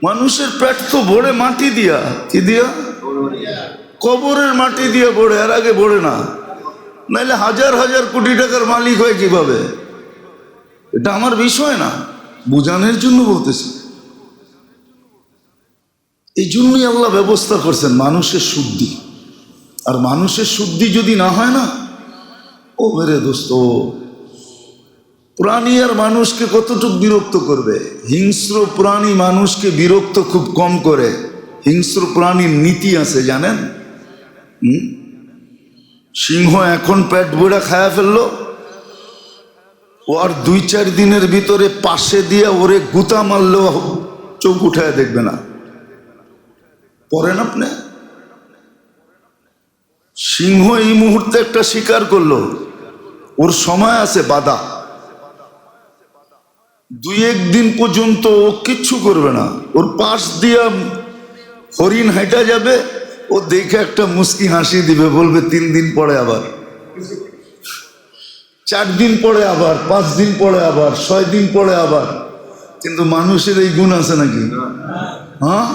মানুষের পেট তো ভরে মাটি দিয়া, কি দিয়া? কবরের মাটি দিয়ে ভরে, এর আগে ভরে না। নাইলে হাজার হাজার কোটি টাকার মালিক হয় কিভাবে? এটা আমার বিষয় না, বুঝানোর জন্য বলতেছি। এই জন্যই আল্লাহ ব্যবস্থা করছেন মানুষের শুদ্ধি। আর মানুষের শুদ্ধি যদি না হয় না, ও মেরে দোস্ত, প্রাণী আর মানুষকে কতটুকু বিরক্ত করবে? হিংস্র প্রাণী মানুষকে বিরক্ত খুব কম করে। হিংস্র প্রাণীর নীতি আছে জানেন? সিংহ এখন পেট ভরা খায়া ফেললো, ও আর 2-4 দিনের ভিতরে পাশে দিয়ে ওরে গুতা মারলেও চোখ উঠায় দেখবে না। পড়েন আপনি, সিংহ এই মুহূর্তে একটা শিকার করলো, ওর সময় আছে বাধা, 2-1 দিন পর্যন্ত ও কিচ্ছু করবে না। ওর পাশ দিয়া হরিণ হাঁটা যাবে, ও দেখে একটা মুস্কি হাসি দিবে, বলবে 3 দিন পরে আবার, 4 দিন পরে আবার, 5 দিন পরে আবার, 6 দিন পরে আবার। কিন্তু মানুষের এই গুণ আছে নাকি? হ্যাঁ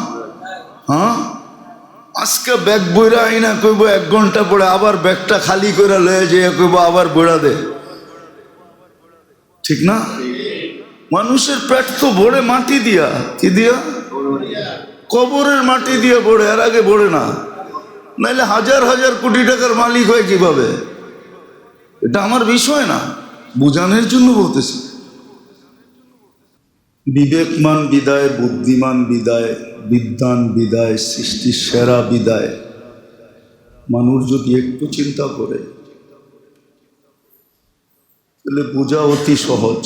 হ্যাঁ, আজকে ব্যাগ বইরা আইনা কইব 1 ঘন্টা পরে, আবার ব্যাগটা খালি করে লয়ে যেয়ে কইব আবার বইরা দে, ঠিক না? মানুষের পেট তো ভরে মাটি দিয়া, কি দিয়া? কবরের মাটি দিয়ে ভরে, এর আগে ভরে না। নাইলে হাজার হাজার কোটি টাকার মালিক হয় কিভাবে? এটা আমার বিষয় না, বুঝানোর জন্য বলতেছি। বিবেকমান বিদায়, বুদ্ধিমান বিদায়, বিদ্বান বিদায়, সৃষ্টির সেরা বিদায়। মানুষ যদি একটু চিন্তা করে তাহলে বোঝা অতি সহজ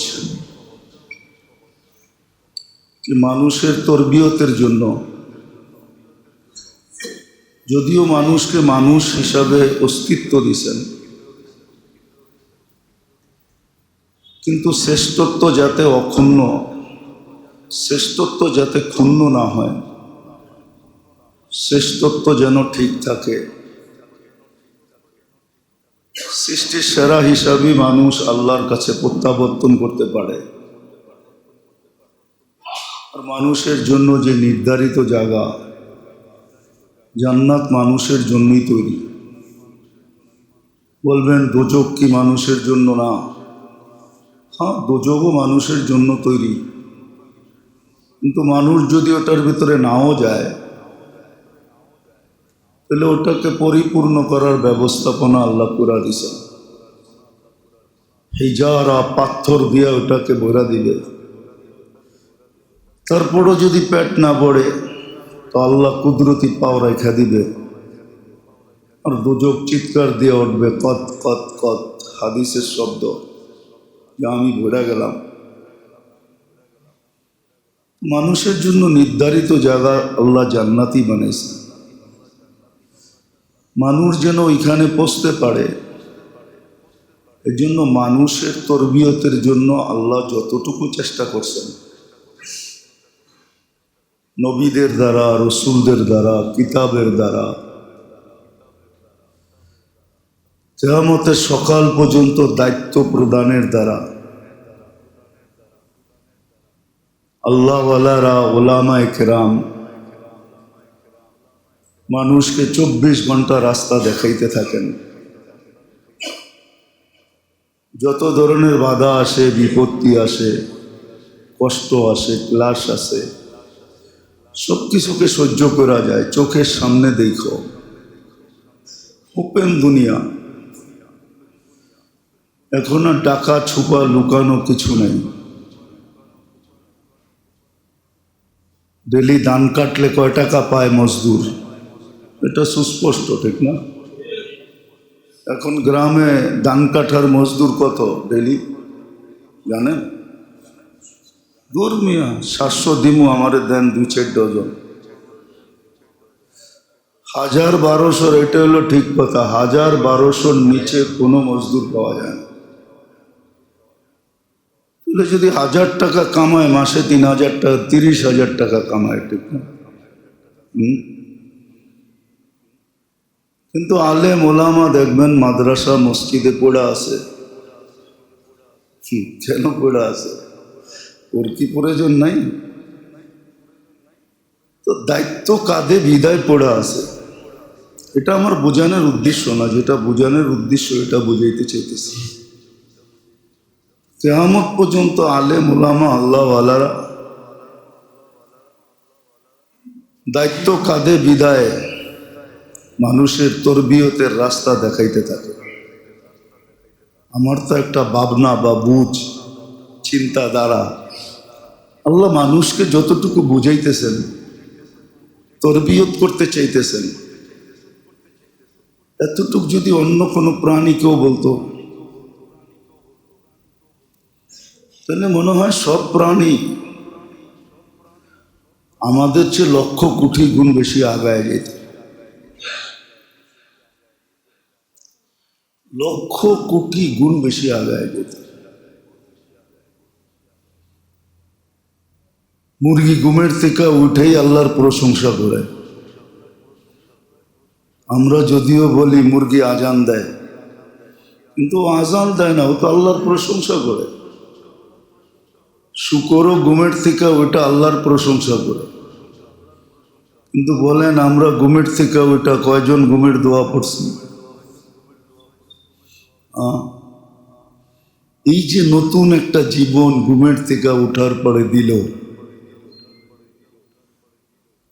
যে মানুষের তরবিয়তের জন্য, যদিও মানুষকে মানুষ হিসাবে অস্তিত্ব দিয়েছেন, কিন্তু শ্রেষ্ঠত্ব যাতে অক্ষুণ্ণ, শ্রেষ্ঠত্ব যাতে ক্ষুণ্ণ না হয়, শ্রেষ্ঠত্ব যেন ঠিক থাকে, সৃষ্টির সেরা হিসাবে মানুষ আল্লাহর কাছে প্রত্যাবর্তন করতে পারে। আর মানুষের জন্য যে নির্ধারিত জায়গা জান্নাত মানুষের জন্যই তৈরি। বলবেন দোজক কি মানুষের জন্য না? হ্যাঁ, দোজকও মানুষের জন্য তৈরি, কিন্তু মানুষ যদি ওটার ভিতরে নাও যায় তাহলে ওটাকে পরিপূর্ণ করার ব্যবস্থাপনা আল্লাহ করে দিয়েছেন। হিজারা, পাথর দিয়ে ওটাকে ভরা দিবে। তারপরও যদি পেট না ভরে তো আল্লাহ কুদরতি পাও রেখা দিবে, আর দোজক চিৎকার দিয়ে উঠবে, কত কত কত, হাদিসের শব্দ, যে আমি ভরে গেলাম। মানুষের জন্য নির্ধারিত জায়গা আল্লাহ জান্নাতই বানাইছে, মানুষ যেন ওইখানে পৌঁছতে পারে। এই জন্য মানুষের তরবিয়তের জন্য আল্লাহ যতটুকু চেষ্টা করছেন, নবীদের দ্বারা, রসুলদের দ্বারা, কিতাবের দ্বারা, কিয়ামতের সকাল পর্যন্ত দায়িত্ব প্রদানের দ্বারা, আল্লাহওয়ালারা, ওলামায়ে কেরাম মানুষকে 24 ঘন্টা রাস্তা দেখাইতে থাকেন। যত ধরনের বাধা আসে, বিপত্তি আসে, কষ্ট আসে, ক্লাস আসে, সব কিছুকে সহ্য করা যায়। চোখের সামনে দেখো, ওপেন দুনিয়া, এখন আর টাকা ছুপা লুকানো কিছু নেই। ডেলি ধান কাটলে কয় টাকা পায় মজদুর, এটা সুস্পষ্ট, ঠিক না? এখন গ্রামে ধান কাটার মজদুর কত ডেলি জানেন? দূর মিয়া, 700 দিমু, আমারে দেন 2-4 ডজন। 1000-1200, এটা হলো ঠিক কথা, 1000-1200 নিচে কোনো মজদুর পাওয়া যায় না। তাহলে যদি 1000 টাকা কামায় মাসে, 3000 টাকা, 30,000 টাকা কামায়, ঠিক না? কিন্তু আলেম ওলামা দেখবেন মাদ্রাসা মসজিদে পড়া আছে। কেন পড়া আছে? ওর কি প্রয়োজন নাই? তো দায়িত্ব কাঁধে বিদায় পড়ে আছে। এটা আমার বোঝানোর উদ্দেশ্য না, যেটা বোঝানোর উদ্দেশ্য এটা বুঝাইতে চাইতেছি। কিয়ামত পর্যন্ত আলেম ওলামা আল্লাহওয়ালারা দায়িত্ব কাঁধে বিদায় মানুষের তরবিয়তের রাস্তা দেখাইতে থাকে। আমার তো একটা ভাবনা বা বুঝ চিন্তাধারা, আল্লাহ মানুষকে যতটুকু বুঝাইতেছেন, তরবিয়ত করতে চাইতেছেন, এতটুকু যদি অন্য কোনো প্রাণীকেও বলতো, তাহলে মনে হয় সব প্রাণী আমাদের চেয়ে লক্ষ কোটি গুণ বেশি আগায় যেত। লক্ষ কোটি গুণ বেশি আগায় যেত। মুরগি ঘুমের থেকে উঠেই আল্লাহর প্রশংসা করে। আমরা যদিও বলি মুরগি আজান দেয়, কিন্তু আজান দেয় না, ও তো আল্লাহর প্রশংসা করে। শুকরও ঘুমের থেকে ওইটা আল্লাহর প্রশংসা করে। কিন্তু বলেন আমরা ঘুমের থেকে ওইটা কয়জন ঘুমের দোয়া পড়ছি? এই যে নতুন একটা জীবন ঘুমের থেকে উঠার পরে দিল,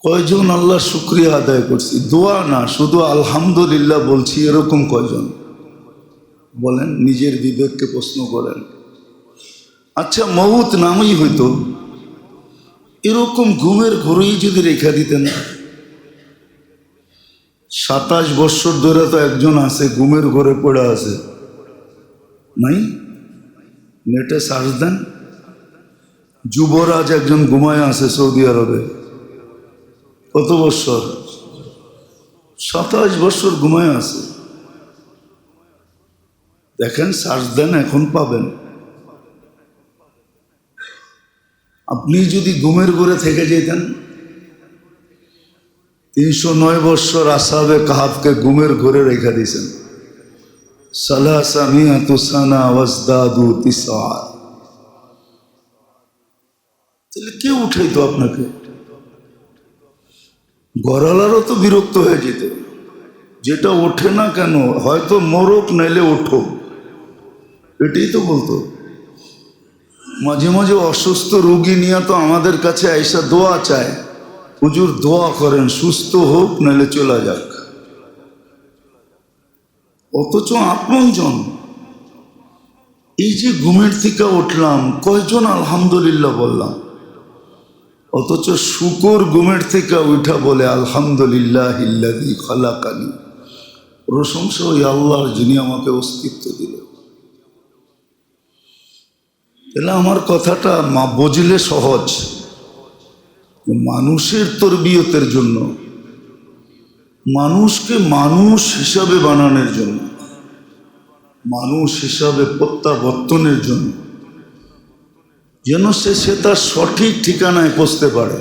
কয়জন আল্লাহ শুক্রিয়া আদায় করছি? দোয়া না, শুধু আলহামদুলিল্লাহ বলছি, এরকম কয়জন বলেন? নিজের বিবেককে প্রশ্ন করেন। আচ্ছা, মউত নামই হইতো, এরকম ঘুমের ঘরেই যদি রেখা দিতেন। 27 বছর ধরে তো একজন আছে ঘুমের ঘরে পড়ে আছে, নাই? নেটে সার্চ দেন, যুবরাজ একজন ঘুমায় আছে সৌদি আরবে। কত বছর? 27 বছর ঘুমায় আছে। দেখেন, সার্চ দেন, এখন পাবেন। আপনি যদি ঘুমের ঘরে থেকে যেতেন, 309 বছর আসহাবে কাহাফকে ঘুমের ঘরে রেখে দিয়েছেন। সালাসামিয়াতু সানা ওয়াজদাদু তিসআ। তাহলে কে উঠাইতো আপনাকে? ঘরালারও তো বিরক্ত হয়ে যেত, যেটা ওঠে না কেন, হয়তো মরক নাইলে ওঠো, এটাই তো বলতো। মাঝে মাঝে অসুস্থ রোগী নিয়ে তো আমাদের কাছে আইসা দোয়া চায়, হুজুর দোয়া করেন সুস্থ হোক নাহলে চলে যাক। অথচ আপনজন এই যে ঘুমের থেকে উঠলাম, কয়জন আলহামদুলিল্লাহ বললাম? অথচ শুকর ঘুমের থেকে উঠা বলে আলহামদুলিল্লাহিল্লাযী খালাকানি, প্রশংসা ওই আল্লাহর যিনি আমাকে অস্তিত্ব দিল। তাহলে আমার কথাটা বুঝলে সহজ। মানুষের তরবিয়তের জন্য, মানুষকে মানুষ হিসাবে বানানোর জন্য, মানুষ হিসাবে প্রত্যাবর্তনের জন্য, যেন সে তার সঠিক ঠিকানায় পৌঁছতে পারে,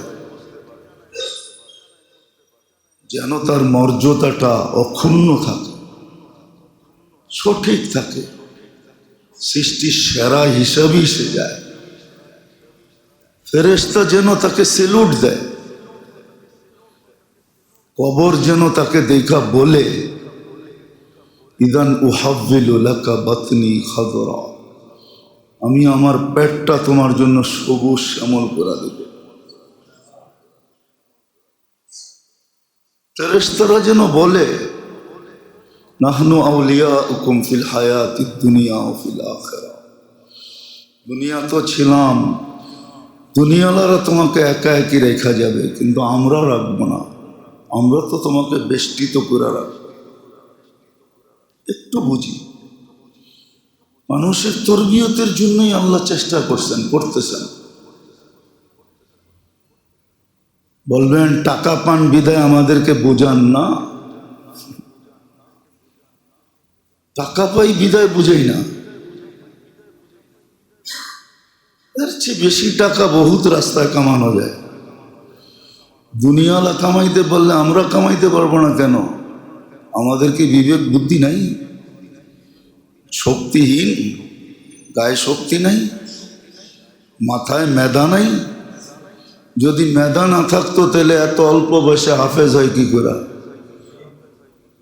যেন তার মর্যাদাটা অক্ষুণ্ণ থাকে, সঠিক থাকে, সৃষ্টির সেরা হিসাবেই সে যায়। ফেরেশতা যেন তাকে সেলুট দেয়, কবর যেন তাকে দেখা বলে ইদান উহাব্বিলু লাকা বাতনি খাদরা, আমি আমার পেটটা তোমার জন্য সবুজ শ্যামল করে দেব। ফেরেশতারা যেন বলে নাহনু আউলিয়াউকুম ফিল হায়াতিদ দুনিয়া ওয়া ফিল আখিরা, দুনিয়া তো ছিলাম, দুনিয়ালারা তোমাকে একা একই রেখা যাবে, কিন্তু আমরা রাখবো না, আমরা তো তোমাকে বেষ্টিত করে রাখবো। একটু বুঝি, মানুষের তরবিয়তের জন্যই আল্লাহ চেষ্টা করতেছেন। বলবেন টাকা পান বিদায় আমাদেরকে বোঝান না, টাকা পাই বিদায় বুঝাই না। এর চেয়ে বেশি টাকা বহুত রাস্তায় কামানো যায়। দুনিয়ালা কামাইতে পারলে আমরা কামাইতে পারবো না কেন? আমাদের কি বিবেক বুদ্ধি নাই? শক্তিহীন, গায়ে শক্তি নাই, মাথায় মেধা নাই, যদি মেধা না থাকতো তাহলে এত অল্প বয়সে হাফেজ হয় কি করে?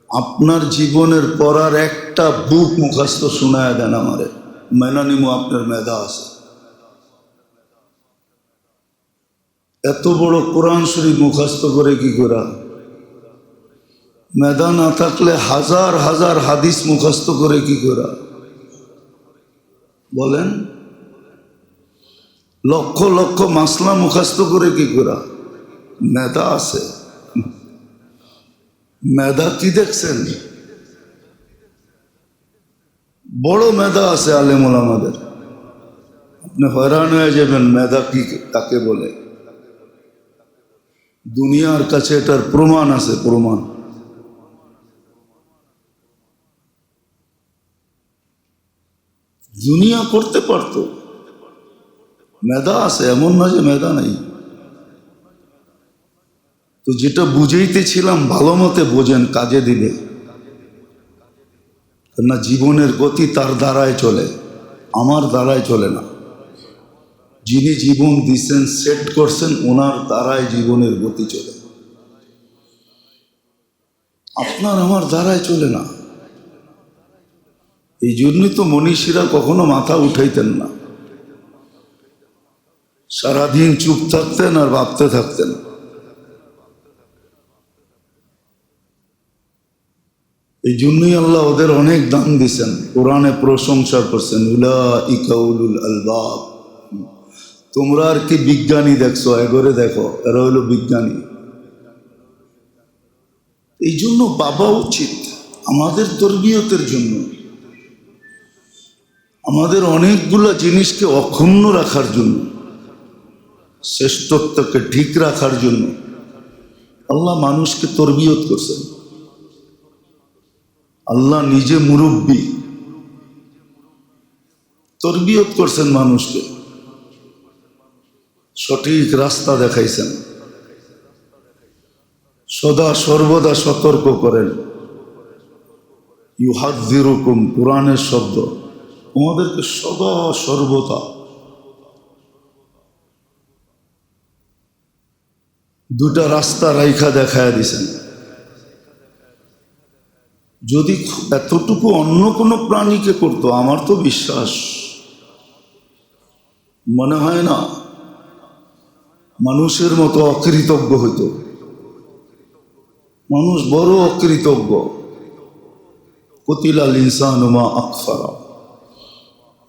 আপনার জীবনের পড়ার একটা বুক মুখস্থ শোনায় দেন আমারে, মেনা নিমু আপনার মেধা আছে। এত বড় কোরআন শরীফ মুখস্থ করে কি করে? মেধা না থাকলে হাজার হাজার হাদিস মুখস্থ করে কি করে? বলেন, লক্ষ লক্ষ মাসলা মুখস্থ করে কি করে? মেধা আছে। মেধা কি দেখছেন? বড় মেধা আছে আলেমুল আমাদের। আপনি হয়রান হয়ে যাবেন মেধা কি তাকে বলে। দুনিয়ার কাছে এটার প্রমাণ আছে, প্রমাণ। দুনিয়া করতে পারতো, মেধা আছে, এমন না যে মেধা নাই। তো যেটা বুঝাইতেছিলাম ভালো মতে বোঝেন, কাজে দিলে না। জীবনের গতি তার দ্বারায় চলে, আমার দ্বারায় চলে না। যিনি জীবন দিচ্ছেন, সেট করছেন, ওনার দ্বারায় জীবনের গতি চলে, আপনার আমার দ্বারায় চলে না। এই জন্যই তো মনীষীরা কখনো মাথা উঠাইতেন না, সারাদিন চুপ থাকতেন আর ভাবতে থাকতেন। এই জন্যই আল্লাহ ওদের অনেক দান দিছেন, কোরআনে প্রশংসা করছেন, উলাইকা উলুল আলবাব। তোমরা আর কি বিজ্ঞানী দেখছো, এগোরে দেখো, এরা হইল বিজ্ঞানী। এই জন্য বাবা উচিত আমাদের তরবিয়তের জন্য, আমাদের অনেকগুলো জিনিসকে অক্ষুণ্ণ রাখার জন্য, শ্রেষ্ঠত্বকে ঠিক রাখার জন্য আল্লাহ মানুষকে তরবিয়ত করছেন। আল্লাহ নিজে মুরব্বী, তরবিয়ত করছেন মানুষকে, সঠিক রাস্তা দেখাইছেন, সদা সর্বদা সতর্ক করেন। ইউহাযযিরুকুম, কোরআনের শব্দ, তোমাদেরকে সদা সর্বদা দুটা রাস্তা রাইখা দেখায় দিছেন। যদি এতটুকু অন্য কোনো প্রাণীকে করতো, আমার তো বিশ্বাস মনে হয় না মানুষের মতো অকৃতজ্ঞ হইতো। মানুষ বড় অকৃতজ্ঞ। কতিলাল ইনসানু মা আকফারা,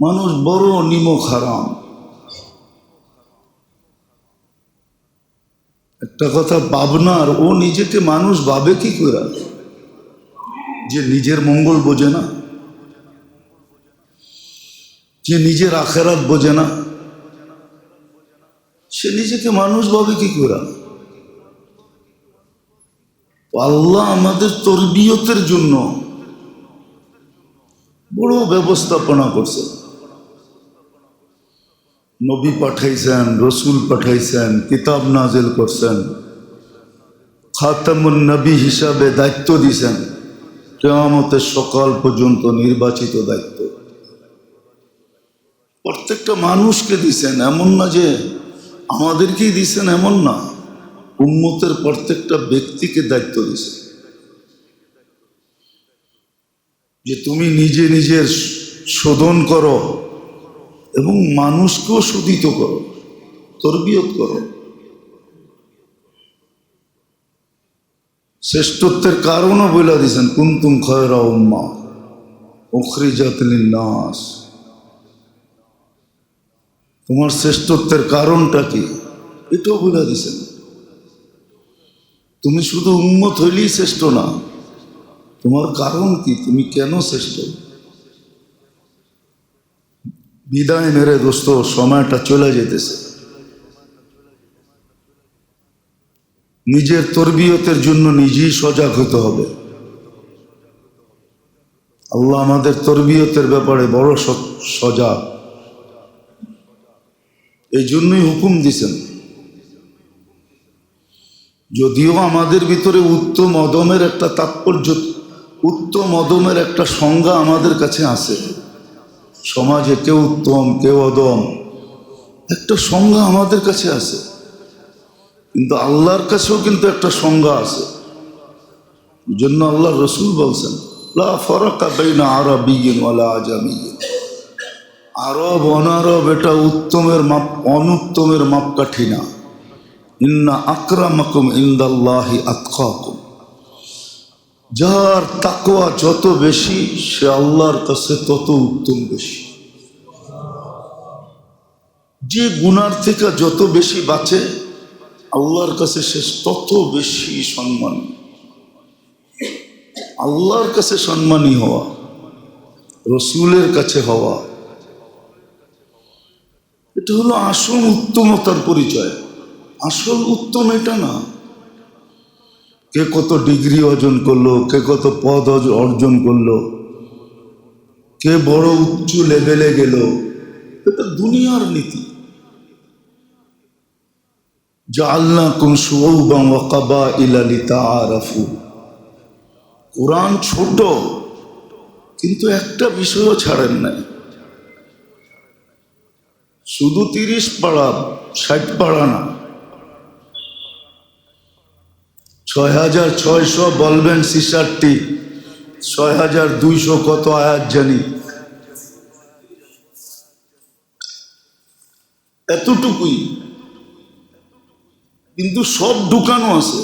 মানুষ বড় নিমক হারাম। একটা কথা ভাবনার, ও নিজেকে মানুষ ভাবে কি করে যে নিজের মঙ্গল বোঝে না, যে নিজের আখেরাত বোঝে না, সে নিজেকে মানুষ ভাবে কি করে? আল্লাহ আমাদের তরবিয়তের জন্য বড় ব্যবস্থাপনা করছে। নবী পাঠাইছেন, রসুল পাঠাইছেন, কিতাব নাজিল করছেন, খাতামুন নবী হিসাবে দায়িত্ব দিয়েছেন, কিয়ামতের সকাল পর্যন্ত নির্বাচিত দায়িত্ব প্রত্যেকটা মানুষকে দিয়েছেন। এমন না যে আমাদেরকেই দিয়েছেন, এমন না, উম্মতের প্রত্যেকটা ব্যক্তিকে দায়িত্ব দিয়েছেন যে তুমি নিজে নিজের শোধন করো এবং মানুষকেও শোধিত করো, তরবিয়ত করো। শ্রেষ্ঠত্বের কারণও বলে দিয়েছেন, কুনতুম খায়রা উম্মাহ উখরিজাত লিন-নাস। তোমার শ্রেষ্ঠত্বের কারণটা কি, এটাও বলে দিয়েছেন। তুমি শুধু উম্মত হইলেই শ্রেষ্ঠ না, তোমার কারণ কি, তুমি কেন শ্রেষ্ঠ। বিদায় মেরে দোস্ত, সময়টা চলে যেতেছে। নিজের তরবিয়তের জন্য নিজেই সজাগ হতে হবে। আল্লাহ আমাদের তরবিয়তের ব্যাপারে বড় সজাগ, এই জন্যই হুকুম দিছেন। যদিও আমাদের ভিতরে উত্তম অদমের একটা তাৎপর্য, উত্তম অদমের একটা সংজ্ঞা আমাদের কাছে আছে। সমাজে কেউ উত্তম কেউ অদম, একটা সংজ্ঞা আমাদের কাছে আছে। কিন্তু আল্লাহর কাছেও কিন্তু একটা সংজ্ঞা আছে। এই জন্য আল্লাহ রসুল বলছেন, লা ফারাকা বাইনা আরাবিয়্যিন ওয়ালা আজামিয়্যিন। আরব অনারব এটা উত্তমের মাপ অনুত্তমের মাপকাঠি না। ইন্না আকরামাকুম ইনদাল্লাহি আতকাকুম। যার তাকওয়া যত বেশি সে আল্লাহর কাছে তত উত্তম বেশি। যে গুনার থেকে যত বেশি বাঁচে আল্লাহর কাছে সে তত বেশি সম্মানী। আল্লাহর কাছে সম্মানী হওয়া, রসুলের কাছে হওয়া, এটা হলো আসল উত্তমতার পরিচয়। আসল উত্তম এটা না কে কত ডিগ্রি অর্জন করলো, কে কত পদ অর্জন করলো, কে বড় উচ্চ লেভেলে গেল, এটা দুনিয়ার নীতি। জাআলনাকুম শুউবান ওয়া কাবাইলা লিতাআরাফু। কোরআন ছোট, কিন্তু একটা বিষয়ও ছাড়েন নাই। শুধু 30 পারা 60 পারা না, 6600 বলবেন 66, 6200 কত আয়াত জানি, এতটুকুই। কিন্তু সব ঢুকানো আছে,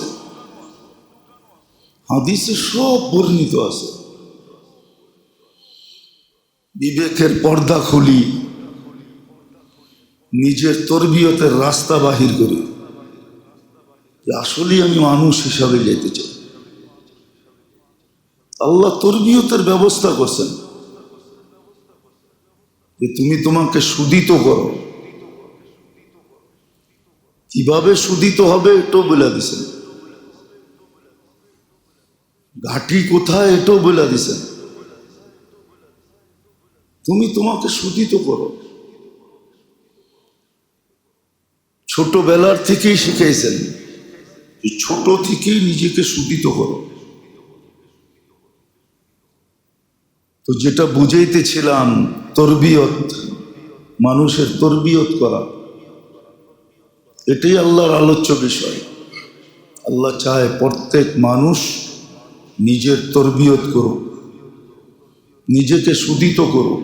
হাদিসে সব বর্ণিত আছে। বিবেকের পর্দা খুলি, নিজের তরবিয়তের রাস্তা বাহির করি যে আসলে আমি মানুষ হিসাবে যেতে চাই। আল্লাহ তরবিয়তের ব্যবস্থা করছেন যে তুমি তোমাকে শুধিত করো। কিভাবে শুধিত হবে এটাও বলে দিছেন, ঘাটি কোথায় এটাও বলে দিছেন। তুমি তোমাকে শুধিত করো। ছোটবেলার থেকেই শিখাইছেন যে ছোট থেকেই নিজেকে শুধিত করো। তো যেটা বুঝাইতেছিলাম, তরবিয়ত, মানুষের তরবিয়ত করা, এটাই আল্লাহর আলোচ্য বিষয়। আল্লাহ চায় প্রত্যেক মানুষ নিজের তরবিয়ত করুক, নিজেকে শুধিত করুক।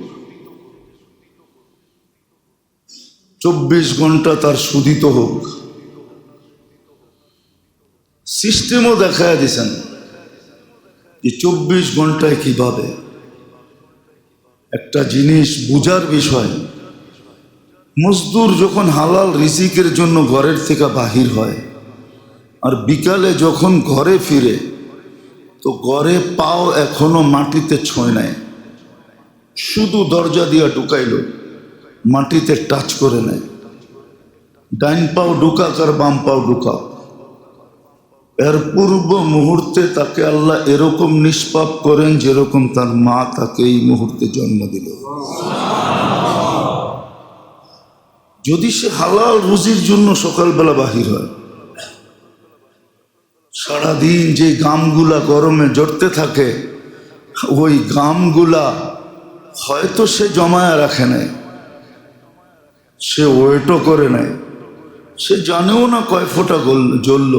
24 ঘন্টা তার শুধিত হোক। সিস্টেমও দেখায় দিয়েছেন যে 24 ঘন্টায় কিভাবে। একটা জিনিস বুঝার বিষয়, মজদুর যখন হালাল রিজিকের জন্য ঘরের থেকে বাহির হয় আর বিকালে যখন ঘরে ফিরে, তো ঘরে পাও এখনো মাটিতে ছোঁয় নাই, শুধু দরজা দিয়া ঢুকাইল, মাটিতে টাচ করে নেয়। ডাইন পাও ঢুকাক আর বাম পাও ঢুকাক, এর পূর্ব মুহূর্তে তাকে আল্লাহ এরকম নিষ্পাপ করেন যেরকম তার মা তাকে এই মুহূর্তে জন্ম দিল। যদি সে হালাল রুজির জন্য সকালবেলা বাহির হয়, সারাদিন যে গামগুলা গরমে জড়তে থাকে, ওই গামগুলা হয়তো সে জমায়া রাখে নাই, সে ওয়েটও করে নাই, সে জানেও না কয় ফোঁটা জ্বলল,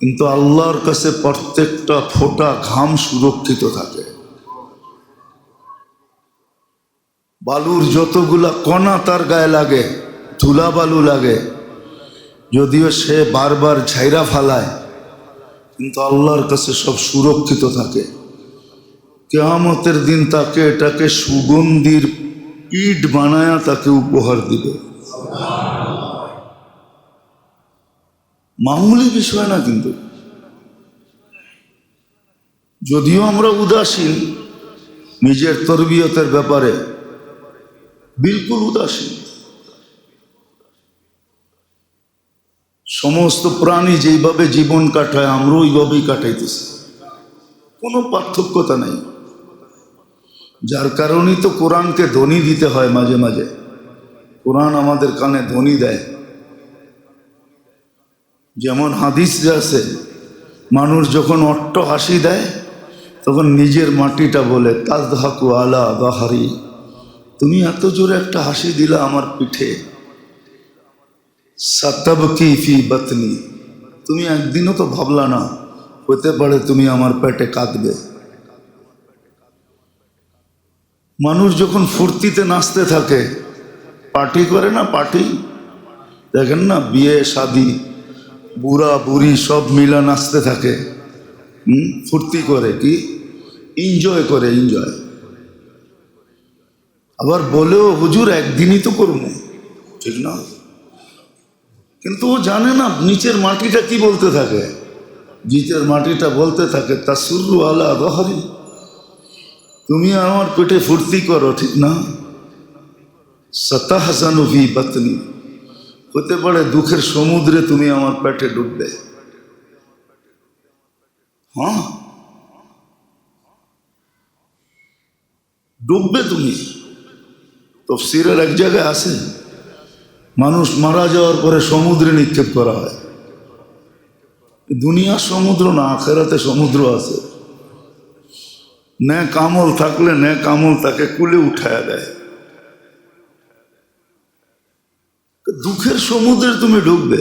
কিন্তু আল্লাহর কাছে প্রত্যেকটা ফোঁটা ঘাম সুরক্ষিত থাকে। বালুর যতগুলা কণা তার গায়ে লাগে, ধুলা বালু লাগে, যদিও সে বারবার ঝাইরা ফালায়, কিন্তু আল্লাহর কাছে সব সুরক্ষিত থাকে। কিয়ামতের দিন তাকে এটাকে সুগন্ধির ইট বানায়া তাকে উপহার দিবে। মামুলি বিষয় না কিন্তু। যদিও আমরা উদাসীন নিজের তরবিয়তের ব্যাপারে, বিলকুল উদাসীন। সমস্ত প্রাণী যেইভাবে জীবন কাটায় আমরা ওইভাবেই কাটাইতেছি, কোনো পার্থক্যতা নেই। যার কারণেই তো কোরআনকে ধ্বনি দিতে হয় মাঝে মাঝে। কোরআন আমাদের কানে ধ্বনি দেয়। যেমন হাদিস যে আছে, মানুষ যখন অট্ট হাসি দেয় তখন নিজের মাটিটা বলে, তাজহাকু আলা বাহারি, তুমি এত জোরে একটা হাসি দিলা আমার পিঠে। সাতাবকি ফি বাতনি, তুমি একদিনও তো ভাবলা না হতে পারে তুমি আমার পেটে কাঁদবে। মানুষ যখন ফুর্তিতে নাচতে থাকে, পার্টি করে না, পার্টি দেখেন না, বিয়ে শাদি, বুড়া বুড়ি সব মিলা নাচতে থাকে, ফুর্তি করে, কি এনজয় করে, এনজয়। আবার বলেও হুজুর একদিনই তো করবো, ঠিক না? কিন্তু ও জানে না নিচের মাটিটা কি বলতে থাকে। নিচের মাটিটা বলতে থাকে তাসুরু আলা দহরি, তুমি আমার পেটে ফুর্তি করো, ঠিক না? সাতাহজানু ফি বাতনি, হতে পারে দুঃখের সমুদ্রে তুমি আমার পেটে ডুববে। হ্যাঁ, ডুববে তুমি। তাফসীরের এক জায়গায় আছে, মানুষ মারা যাওয়ার পরে সমুদ্রে নিক্ষেপ করা হয়। দুনিয়ার সমুদ্র না, আখেরাতে সমুদ্র আছে। নেক আমল থাকলে নেক আমল তাকে কুলে উঠায়া দেয়। দুঃখের সমুদ্রে তুমি ডুববে।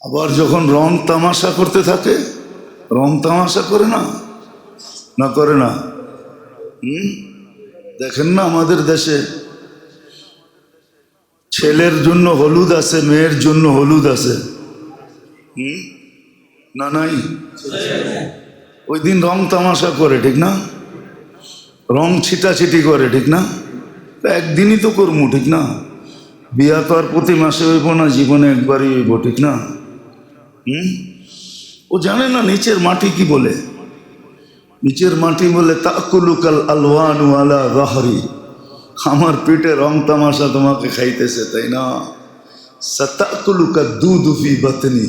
আবার যখন রং তামাশা করতে থাকে, রং তামাশা করে না, না করে না? দেখেন না আমাদের দেশে ছেলের জন্য হলুদ আছে, মেয়ের জন্য হলুদ আছে, না নাই? ওই দিন রং তামাশা করে, ঠিক না? রং ছিটাছিটি করে, ঠিক না? একদিনই তো করবো, ঠিক না? বিয়া তো আর প্রতি মাসে হইব না, জীবনে একবারই হইব, ঠিক না? ও জানে না নিচের মাটি কি বলে। নিচের মাটি বলে তাকুলুকাল আলওয়ানু আলা যাহরি, আমার পেটে রং তামাশা তোমাকে খাইতেছে, তাই না? সাতাকুলুকা দুধু ফি বাতনি,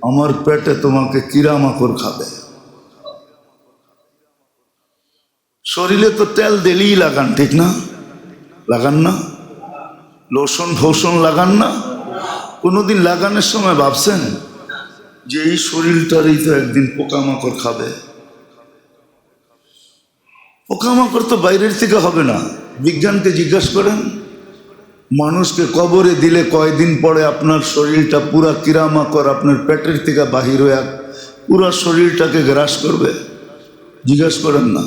আমার পেটে তোমাকে কিরামাকড় খাবে। শরীরে তো তেল দিলেই লাগান, ঠিক না? লাগান না? লোশন ফোশন লাগান না? কোনোদিন লাগানোর সময় ভাবছেন যে এই শরীরটারই তো একদিন পোকামাকড় খাবে? পোকামাকড় তো বাইরের থেকে হবে না। বিজ্ঞানকে জিজ্ঞাসা করেন, মানুষকে কবরে দিলে কয়দিন পরে আপনার শরীরটা পুরা কিরামাকড় আপনার পেটের থেকে বাহির হয়ে পুরা শরীরটাকে গ্রাস করবে? জিজ্ঞাসা করেন না।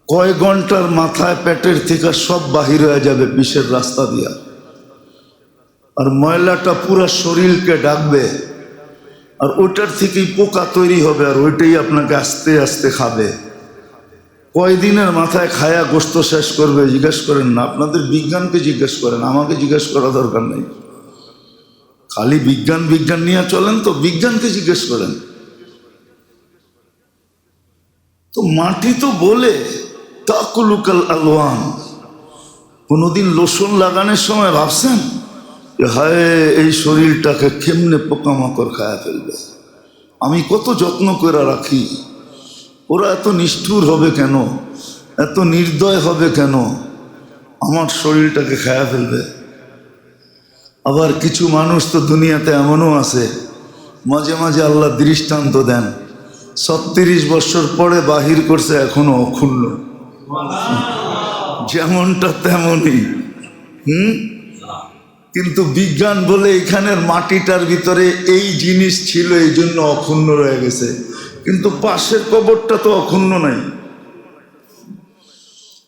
কয় ঘন্টার মাথায় পেটের থেকে সব বাহির হয়ে যাবে বিষের রাস্তা দিয়া, আর ময়লাটা পুরা শরীরকে ডাকবে, আর ওইটার থেকেই পোকা তৈরি হবে, আর ওইটাই আপনাকে আস্তে আস্তে খাবে। কয়দিনের মাথায় খায়া গোস্ত শেষ করবে? জিজ্ঞেস করেন না। আপনাদের বিজ্ঞানকে জিজ্ঞেস করেন, আমাকে জিজ্ঞেস করা দরকার নেই। খালি বিজ্ঞান বিজ্ঞান নিয়ে চলেন তো, বিজ্ঞানকে জিজ্ঞেস করেন। তো মাটি তো বলে তাকুলুকাল আলওয়ান। কোনোদিন লোশন লাগানোর সময় ভাবছেন যে হায় এই শরীরটাকে কেমনে পোকামাকড় খায়া ফেলবে, আমি কত যত্ন করে রাখি, ওরা এত নিষ্ঠুর হবে কেন, এত নির্দয় হবে কেন, আমার শরীরটাকে খায়া ফেলবে? আবার কিছু মানুষ তো দুনিয়াতে এমনও আছে, মাঝে মাঝে আল্লাহ দৃষ্টান্ত দেন, 36 বছর পরে বাহির করছে এখনো অক্ষুণ্ণ, যেমনটা তেমনই। কিন্তু বিজ্ঞান বলে এখানের মাটিটার ভিতরে এই জিনিস ছিল, এই জন্য অক্ষুণ্ণ রয়ে গেছে। কিন্তু পাশের কবরটা তো অক্ষুণ্ণ নাই,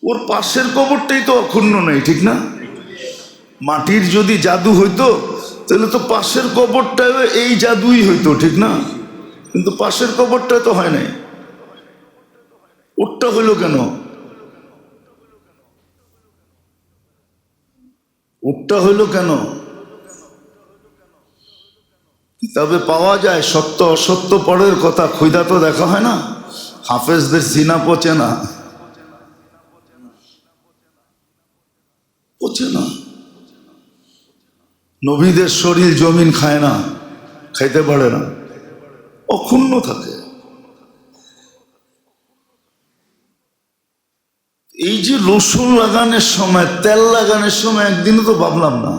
ওর পাশের কবরটাই তো অক্ষুণ্ণ নাই, ঠিক না? মাটির যদি জাদু হইতো তাহলে তো পাশের কবরটাও এই জাদুই হইতো, ঠিক না? কিন্তু পাশের কবরটা তো হয় নাই, ওরটা হইল কেন? ওরটা হইল কেন? কিতাবে পাওয়া যায় সত্য অসত্য পরের কথা, খুদা তো দেখা হয় না। হাফেজদের সিনা পচে না, পচে না। নবীদের শরীর জমিন খায় না, খাইতে পারে না, অক্ষুণ্ণ থাকে। এই যে রসুন লাগানোর সময়, তেল লাগানোর সময় একদিনও তো ভাবলাম না।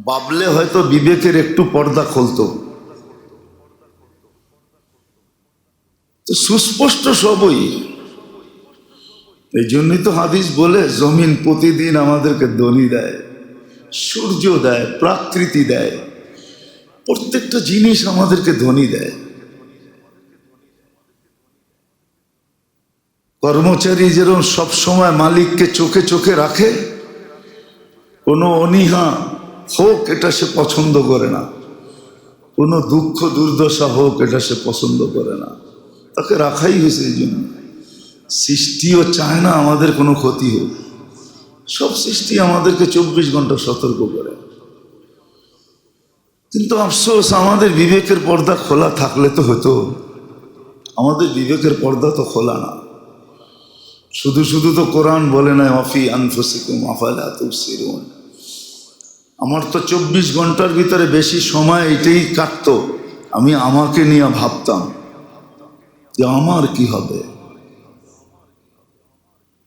ভাবলে হয়তো বিবেকের একটু পর্দা খুলতো। তো সুস্পষ্ট সবই, এই জন্যই তো হাদিস বলে জমিন প্রতিদিন আমাদেরকে দনি দেয়, সূর্য দেয়, প্রকৃতি দেয়, প্রত্যেকটা জিনিস আমাদেরকে ধনী দেয়। কর্মচারী যেরকম সবসময় মালিককে চোখে চোখে রাখে, কোনো অনীহা হোক এটা সে পছন্দ করে না, কোনো দুঃখ দুর্দশা হোক এটা সে পছন্দ করে না, তাকে রাখাই হয়েছে। এই জন্য সৃষ্টিও চায় না আমাদের কোনো ক্ষতি হোক। সব সৃষ্টি আমাদেরকে 24 ঘন্টা সতর্ক করে। কিন্তু আফসোস, আমাদের বিবেকের পর্দা খোলা থাকলে তো হতো। আমাদের বিবেকের পর্দা তো খোলা না। শুধু শুধু তো কোরআন বলে না ওয়াফি আনফুসিকুম আফালা তুবসিরুন। আমার তো 24 ঘন্টার ভিতরে বেশি সময় এটাই কাটতো, আমি আমাকে নিয়ে ভাবতাম যে আমার কি হবে,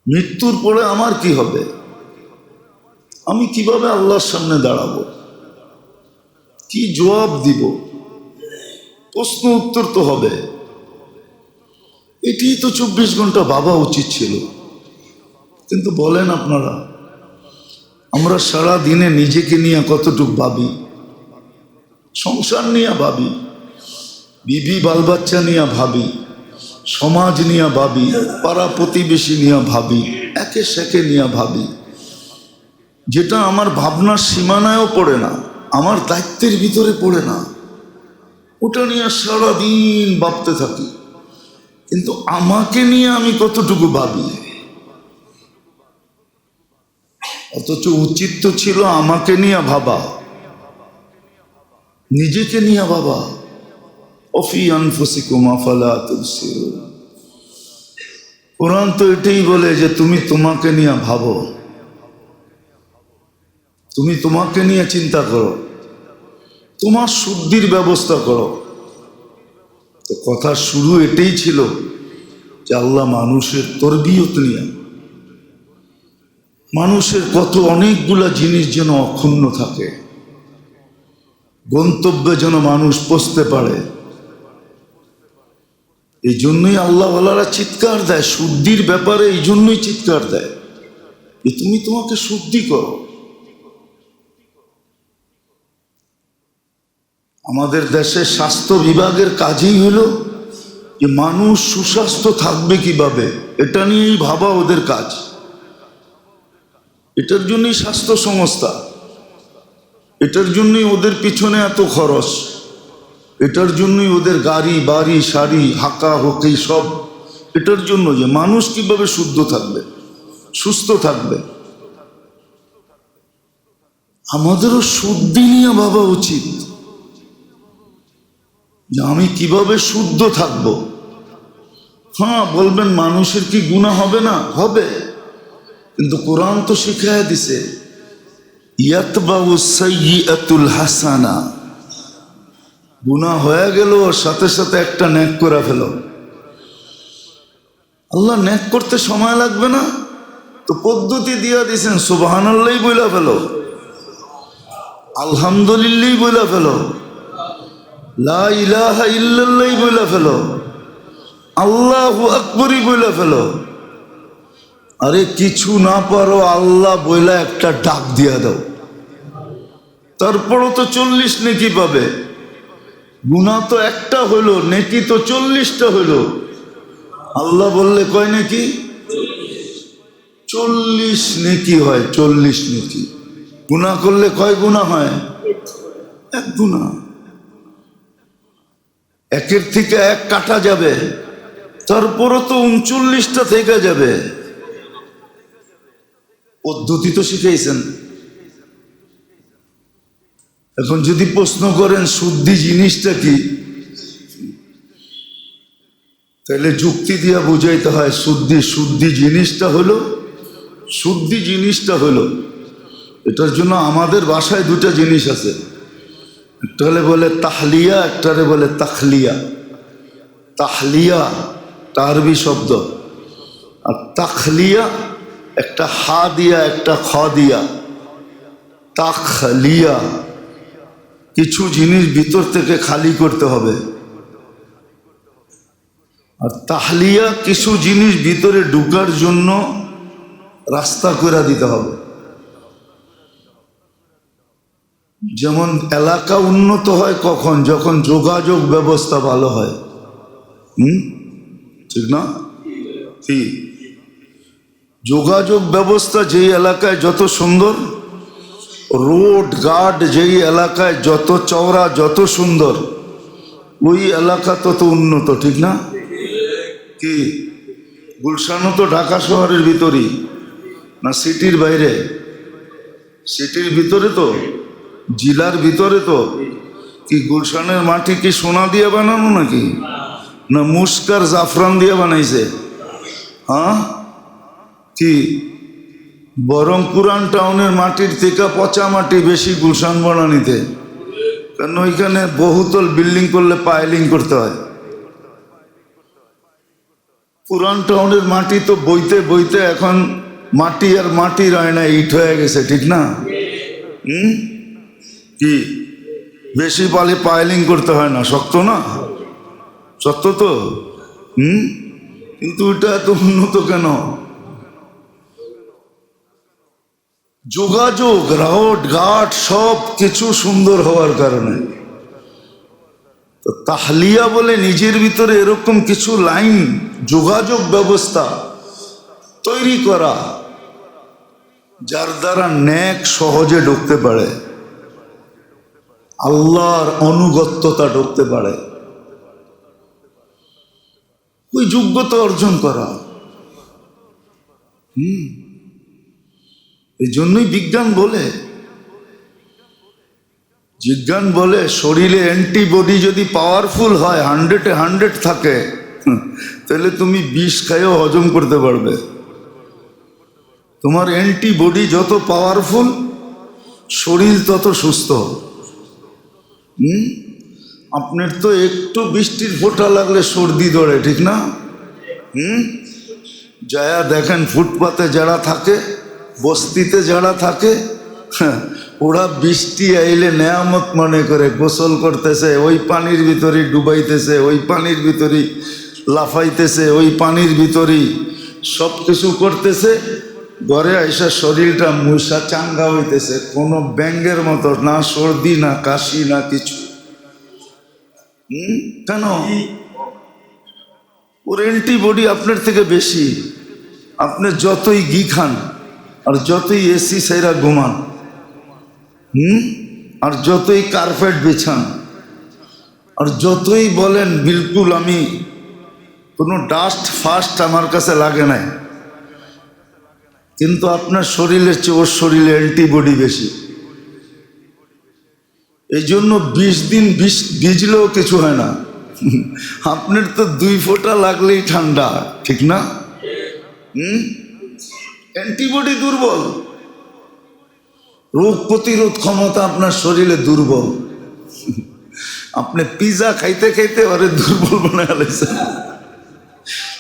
মৃত্যুর পরে আমার কি হবে, আমি কিভাবে আল্লাহর সামনে দাঁড়াবো, কি জবাব দিব, প্রশ্ন উত্তর তো হবে। এটি তো 24 ঘন্টা ভাবা উচিত ছিল। কিন্তু বলেন আপনারা, আমরা সারা দিনে নিজেকে নিয়ে কতটুকু ভাবি, সংসার নিয়ে ভাবি, বিবি বাল বাচ্চা নিয়ে ভাবি, সমাজ নিয়ে ভাবি, পাড়া প্রতিবেশী নিয়ে ভাবি, একে সেকে নিয়ে ভাবি, যেটা আমার ভাবনার সীমানায়ও পড়ে না, আমার দায়িত্বের ভিতরে পড়ে না, ওটা নিয়ে সারাদিন ভাবতে থাকি। কিন্তু আমাকে নিয়ে আমি কতটুকু ভাবি? অথচ উচিত তো ছিল আমাকে নিয়ে ভাবা, নিজেকে নিয়ে ভাবা। অফি আনফুসিকুম আফালা তুবসিরুন। কোরআন তো এটাই বলে যে তুমি তোমাকে নিয়ে ভাবো, তুমি তোমাকে নিয়ে চিন্তা করো, তোমার শুদ্ধির ব্যবস্থা করো। তো কথা শুরু এটাই ছিল যে আল্লাহ মানুষের তরবিয়ত নিয়ে, মানুষের কত অনেকগুলা জিনিস যেন অক্ষুণ্ণ থাকে, গন্তব্যে যেন মানুষ পৌঁছতে পারে। এই জন্যই আল্লাহওয়ালারা চিৎকার দেয় শুদ্ধির ব্যাপারে, এই জন্যই চিৎকার দেয় যে তুমি তোমাকে শুদ্ধি করো। আমাদের দেশের স্বাস্থ্য বিভাগের কাজই হলো যে মানুষ সুস্বাস্থ্য থাকবে কিভাবে, এটা নিয়েই ভাবা ওদের কাজ। এটার জন্যই স্বাস্থ্য সংস্থা, এটার জন্যই ওদের পিছনে এত খরচ, এটার জন্যই ওদের গাড়ি বাড়ি শাড়ি হাঁকা হকি সব, এটার জন্য যে মানুষ কিভাবে শুদ্ধ থাকবে, সুস্থ থাকবে। আমাদেরও শুদ্ধি নিয়ে ভাবা উচিত যে আমি কিভাবে শুদ্ধ থাকবো। হ্যাঁ, বলবেন মানুষের কি গুনাহ হবে না? হবে, কিন্তু কোরআন তো শিখাইয়া দিছে ইয়াতবাউ সাইয়্যাতুল হাসানা। গুনাহ হয়ে গেল, সাথে সাথে একটা নেক করে ফেলো। আল্লাহ নেক করতে সময় লাগবে না তো পদ্ধতি দিয়া দিয়েছেন, সুবহানাল্লাহ বইলা ফেলো, আলহামদুলিল্লাহ বইলা ফেলো, লা ইলাহা ইল্লাল্লাহ বইলা ফেলো, আল্লাহু আকবরই বইলা ফেলো। আরে কিছু না পারো আল্লাহ বইলা একটা ডাক দিয়া দাও, তারপরও তো 40 নেকি পাবে। গুনাহ তো একটা হইল, নেকি তো 40টা হইল। আল্লাহ বললে কয় নেকি? 40 নেকি হয়, 40 নেকি। গুনাহ করলে কয় গুনাহ হয়? এক গুনাহ। একের থেকে এক কাটা যাবে, তারপরও তো 39টা থেকে যাবে। পদ্ধতি তো শিখাইছেন। এখন যদি প্রশ্ন করেন শুদ্ধি জিনিসটা কি, তাহলে যুক্তি দিয়া বুঝাইতে হয়। শুদ্ধি জিনিসটা হলো, এটার জন্য আমাদের ভাষায় দুটা জিনিস আছে, একটা হলে বলে তাহলিয়া, একটারে বলে তাখলিয়া। তাহলিয়া আরবি শব্দ, আর তাখলিয়া একটা হা দিয়া একটা খ দিয়া। তাখলিয়া কিছু জিনিস ভিতর থেকে খালি করতে হবে। আর তাহলিয়া কিছু জিনিস ভিতরে ঢুকার জন্য রাস্তা করে দিতে হবে। যেমন এলাকা উন্নত হয় কখন? যখন যোগাযোগ ব্যবস্থা ভালো হয়। ঠিক না? কি যোগাযোগ ব্যবস্থা যেই এলাকায় যত সুন্দর, রোড ঘাট যেই এলাকায় যত চওড়া যত সুন্দর, ওই এলাকা তত উন্নত। ঠিক না? কি গুলশানও তো ঢাকা শহরের ভিতরেই না সিটির বাইরে? সিটির ভিতরে তো, জেলার ভিতরে তো। কি গুলশানের মাটি কি সোনা দিয়ে বানানো নাকি? না মুস্কার জাফরান দিয়ে বানাইছে? হ্যাঁ, কি বরং পুরান টাউনের মাটির থেকে পচা মাটি বেশি গুলশান বানানিতে। কারণ ওইখানে বহুতল বিল্ডিং করলে পাইলিং করতে হয়। পুরান টাউনের মাটি তো বইতে বইতে এখন মাটি আর মাটি রয় না, ইট হয়ে গেছে। ঠিক না? কি বেশি পালে পাইলিং করতে হয় না, শক্ত না? সত্য তো। কিন্তু এটা এত উন্নত কেন? যোগাযোগ, রোড ঘাট সব কিছু সুন্দর হওয়ার কারণে। তো তাহলিয়া বলে নিজের ভিতরে এরকম কিছু লাইন, যোগাযোগ ব্যবস্থা তৈরি করা, যার দ্বারা নেক সহজে ঢুকতে পারে, আল্লাহর অনুগত্যতা ঢুকতে পারে, ওই যোগ্যতা অর্জন করা। এই জন্যই বিজ্ঞান বলে শরীরে অ্যান্টিবডি যদি পাওয়ারফুল হয়, 100-এ 100 থাকে, তাহলে তুমি বিষ খাইও হজম করতে পারবে। তোমার অ্যান্টিবডি যত পাওয়ারফুল, শরীর তত সুস্থ। আপনার তো একটু বৃষ্টির ফোঁটা লাগলে সর্দি ধরে। ঠিক না? যায়া দেখেন ফুটপাতে যারা থাকে, বস্তিতে যারা থাকে, ওরা বৃষ্টি আইলে নেয়ামত মনে করে গোসল করতেছে, ওই পানির ভিতরেই ডুবাইতেছে, ওই পানির ভিতরেই লাফাইতেছে, ওই পানির ভিতরেই সব কিছু করতেছে। ঘরে আইসা শরীরটা মুসা চাঙ্গা হইতেছে, কোনো ব্যাঙ্গের মতো, না সর্দি না কাশি না কিছু। কেন? ওর অ্যান্টিবডি আপনার থেকে বেশি। আপনি যতই ঘি খান, আর যতই এসি সেরা ঘুমান, আর যতই কার্পেট বিছান, আর যতই বলেন বিলকুল আমি কোনো ডাস্ট ফাস্ট আমার কাছে লাগে নাই, কিন্তু আপনার শরীরের চেয়ে ওর শরীরে অ্যান্টিবডি বেশি। এই জন্য 20 দিন ভিজলেও কিছু হয় না। আপনার তো 2 ফোঁটা লাগলেই ঠান্ডা। ঠিক না? অ্যান্টিবডি দুর্বল, রোগ প্রতিরোধ ক্ষমতা আপনার শরীরে দুর্বল। আপনি পিজা খাইতে খাইতে ওরে দুর্বল বানায় ফেলাইছেন,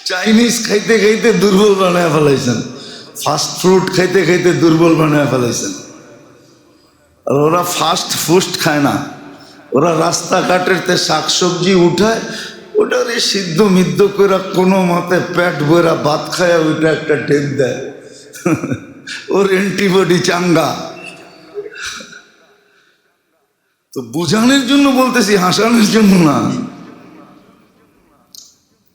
চাইনিজ খাইতে খাইতে দুর্বল বানায় ফেলাইছেন, ফাস্ট ফুড খাইতে খাইতে দুর্বল বানায় ফেলাইছেন। আর ওরা ফাস্ট ফুড খায় না, ওরা রাস্তাঘাটের শাকসবজি উঠায়, ওটারে সিদ্ধ মিদ্ধ করে কোনো মতে পেট ভরা ভাত খায়, ওইটা একটা টেপ দেয়। ওর অ্যান্টিবডি চাঙ্গা। তো বোঝানোর জন্য বলতেছি, হাসানোর জন্য না।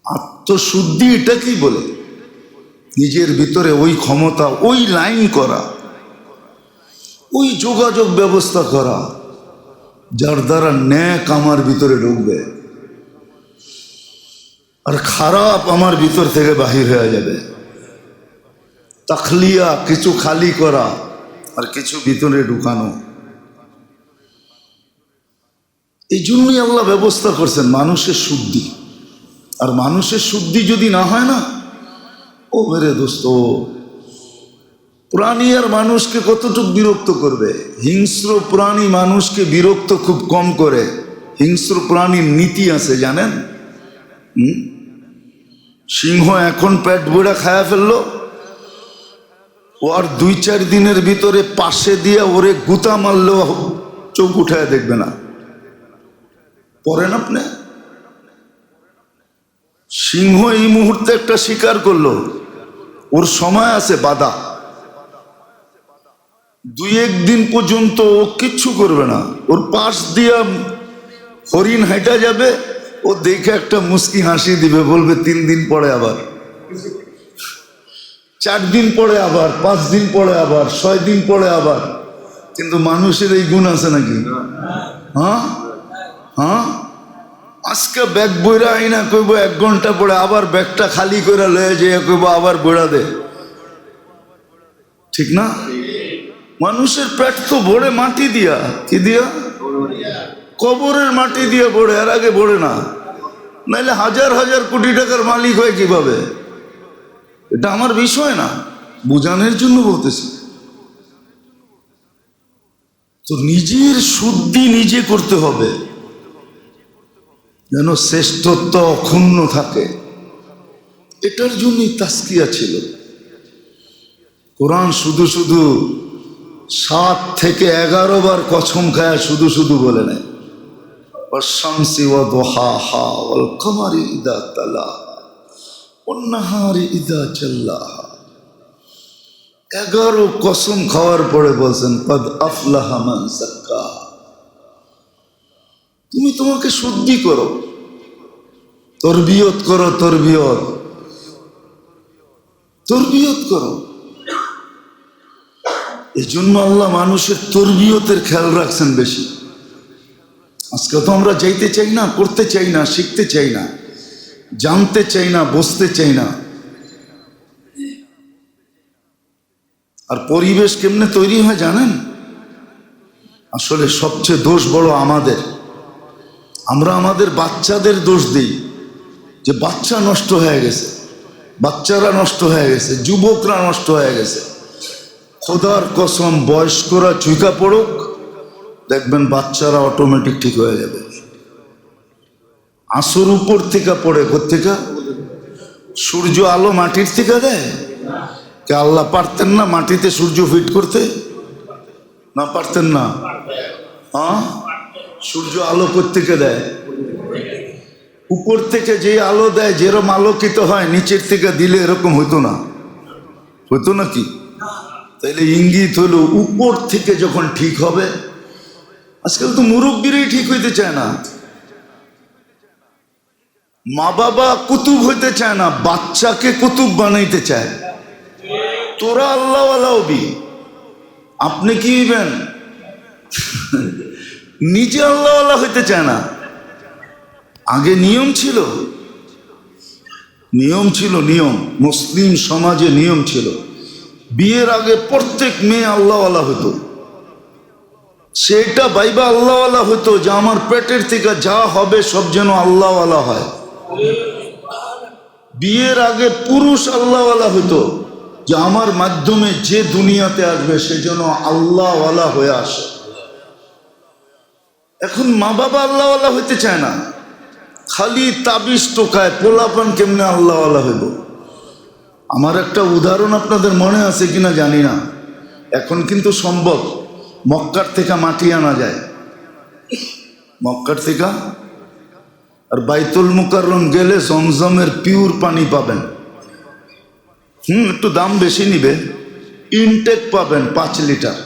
আত্মশুদ্ধি এটা কি বলে? নিজের ভিতরে ওই ক্ষমতা, ওই লাইন করা, ওই যোগাযোগ ব্যবস্থা করা, যার দ্বারা ন্যাক আমার ভিতরে ঢুকবে আর খারাপ আমার ভিতর থেকে বাহির হয়ে যাবে। তাখলিয়া, কিছু খালি করা আর কিছু ভিতরে ঢুকানো। এই জন্যই আল্লাহ ব্যবস্থা করছেন মানুষের শুদ্ধি। আর মানুষের শুদ্ধি যদি না হয় না, ও মেরে দোস্ত, প্রাণী আর মানুষকে কতটুকু বিরক্ত করবে? হিংস্র প্রাণী মানুষকে বিরক্ত খুব কম করে। হিংস্র প্রাণীর নীতি আছে জানেন? সিংহ এখন পেট ভরা খায়া ফেললো, ও আর 2-4 দিনের ভিতরে পাশে দিয়ে ওরে গুতা মারলেও চোখ উঠায় দেখবে না। পড়েন আপনি, সিংহ এই মুহূর্তে একটা শিকার করলো, ওর সময় আছে বাধা, 2-1 দিন পর্যন্ত ও কিচ্ছু করবে না। ওর পাশ দিয়া হরিণ হাঁটা যাবে, ও দেখে একটা মুস্কি হাসি দিবে, বলবে 3 দিন পরে আবার, 4 দিন পরে আবার, 5 দিন পরে আবার, 6 দিন পরে আবার। কিন্তু মানুষের এই গুণ আছে নাকি? হ্যাঁ হ্যাঁ, আজকে ব্যাগ বইরা আইনা কইব 1 ঘন্টা পরে, আবার ব্যাগটা খালি করে লয়ে যেয়ে কইব আবার বইরা দে, ঠিক না? মানুষের পেট তো ভরে মাটি দিয়া, কি দিয়া? কবরের মাটি দিয়ে ভরে, এর আগে ভরে না। নাইলে হাজার হাজার কোটি টাকার মালিক হয় কিভাবে? এটা আমার বিষয় না, বোঝানোর জন্য বলতেছি। তো নিজের শুদ্ধি নিজে করতে হবে, যেন শ্রেষ্ঠত্ব অক্ষুণ্ণ থাকে। এটার জন্যই তাসকিয়া ছিল। কোরআন শুধু শুধু 7 থেকে 11 বার কসম খায় শুধু শুধু বলে নেয়, ওয়াশ-শামসি ওয়া দুহাহা ওয়াল কমারি ইযা তালাহা ওয়ান নাহারি ইযা জাল্লাহা। 11 কসম খাওয়ার পরে বলছেন কদ আফলাহা মান যাক্কাহা। তুমি তোমাকে শুদ্ধি করো, তরবিয়ত করো, তরবিয়ত করো। এই জন্য আল্লাহ মানুষের তরবিয়তের খেয়াল রাখছেন বেশি। আজকে তো আমরা যাইতে চাই না, করতে চাই না, শিখতে চাই না, জানতে চাই না, বুঝতে চাই না। আর পরিবেশ কেমনে তৈরি হয় জানেন? আসলে সবচেয়ে দোষ বড় আমাদের। আমরা আমাদের বাচ্চাদের দোষ দিই যে বাচ্চা নষ্ট হয়ে গেছে, বাচ্চারা নষ্ট হয়ে গেছে, যুবকরা নষ্ট হয়ে গেছে। খোদার কসম, বয়স্করা চুইকা পড়ুক, দেখবেন বাচ্চারা অটোমেটিক ঠিক হয়ে যাবে। আসর উপর থেকে পড়ে, কোত্থেকে? সূর্য আলো মাটির থেকে দেয়? কে আল্লাহ পারতেন না মাটিতে সূর্য ফিট করতে? না পারতেন না? হ্যাঁ, সূর্য আলো কোত্থেকে দেয়? উপর থেকে যে আলো দেয়, যেরকম আলোকিত হয়, নিচের থেকে দিলে এরকম হইতো না, হইতো নাকি? তাইলে ইঙ্গিত হলো উপর থেকে যখন ঠিক হবে। আজকাল তো মুরব্বীরাই ঠিক হইতে চায় না, মা বাবা কুতুব হইতে চায় না, বাচ্চাকে কুতুব বানাইতে চায়। তোরা আল্লাহওয়ালা হবি, আপনি কি হইবেন? নিজে আল্লাহওয়ালা হইতে চায় না। আগে নিয়ম ছিল, নিয়ম মুসলিম সমাজে নিয়ম ছিল। বিয়ের আগে প্রত্যেক মেয়ে আল্লাহওয়ালা হতো। সেটা বাইবা আল্লাহওয়ালা হতো যে আমার পেটের থেকে যা হবে সব যেন আল্লাহওয়ালা হয়। বিয়ের আগে পুরুষ আল্লাহওয়ালা হতো যে আমার মাধ্যমে যে দুনিয়াতে আসবে সে যেন আল্লাহওয়ালা হয়ে আসে। এখন মা বাবা আল্লাহওয়ালা হইতে চায় না, খালি তাবিজ টোকায় পোলাপান কেমনে আল্লাহওয়ালা হইব। আমার একটা উদাহরণ আপনাদের মনে আছে কিনা জানি না, এখন কিন্তু সম্ভব। মক্কার থেকে মাটি আনা যায়, মক্কার থেকে। আর বাইতুল মুকাররম গেলে জমজমের পিওর পানি পাবেন। একটু দাম বেশি নিবে, ইনটেক পাবেন 5 লিটার।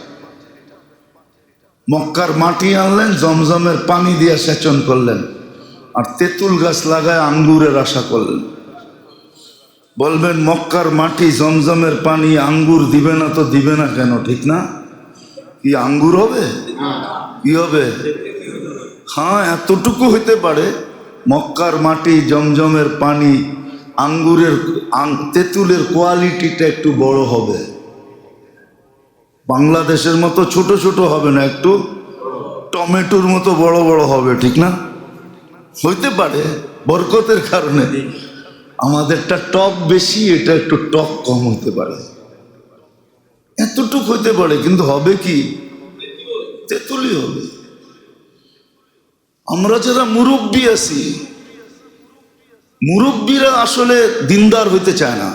মক্কার মাটি আনলেন, জমজমের পানি দিয়ে সেচন করলেন, আর তেঁতুল গাছ লাগায় আঙ্গুরের আশা করলেন। বলবেন মক্কার মাটি, জমজমের পানি, আঙ্গুর দিবে না তো দিবে না কেন? ঠিক না? কি আঙ্গুর হবে? কি হবে? হ্যাঁ, এতটুকু হইতে পারে, মক্কার মাটি, জমজমের পানি, আঙ্গুরের তেঁতুলের কোয়ালিটিটা একটু বড় হবে। বাংলাদেশের মতো ছোট ছোট হবে না, একটু টমেটোর মতো বড় বড় হবে, ঠিক না? হইতে পারে বরকতের কারণে। আমাদেরটা টক বেশি, এটা একটু টক কম হতে পারে, এতটুক হইতে পারে। কিন্তু হবে কি? তেঁতুলি হবে। আমরা যারা মুরব্বী আছি, মুরব্বীরা আসলে দিনদার হইতে চায় না,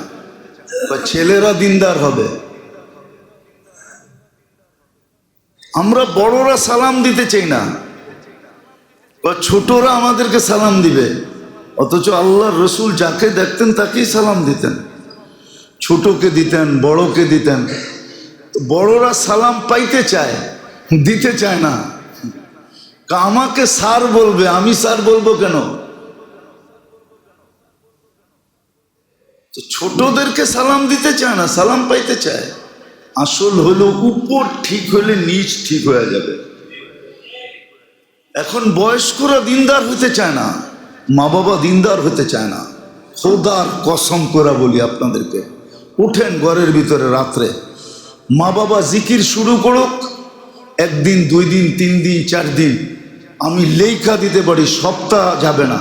বা ছেলেরা দিনদার হবে। আমরা বড়রা সালাম দিতে চাই না, বা ছোটরা আমাদেরকে সালাম দিবে। অথচ আল্লাহর রসুল যাকে দেখতেন তাকেই সালাম দিতেন, ছোটকে দিতেন, বড়কে দিতেন। বড়রা সালাম পাইতে চায়, দিতে চায় না। আমাকে স্যার বলবে, আমি স্যার বলবো কেন? তো ছোটদেরকে সালাম দিতে চায় না, সালাম পাইতে চায়। আসল হলো উপর ঠিক হলে নিচ ঠিক হয়ে যাবে। এখন বয়স্করা দিনদার হতে চায় না, মা বাবা দিনদার হতে চায় না। খোদার কসম করে বলি আপনাদেরকে, উঠেন ঘরের ভিতরে রাত্রে, মা বাবা জিকির শুরু করুক, একদিন, 2 দিন, 3 দিন, 4 দিন, আমি লেখা দিতে পারি সপ্তাহ যাবে না,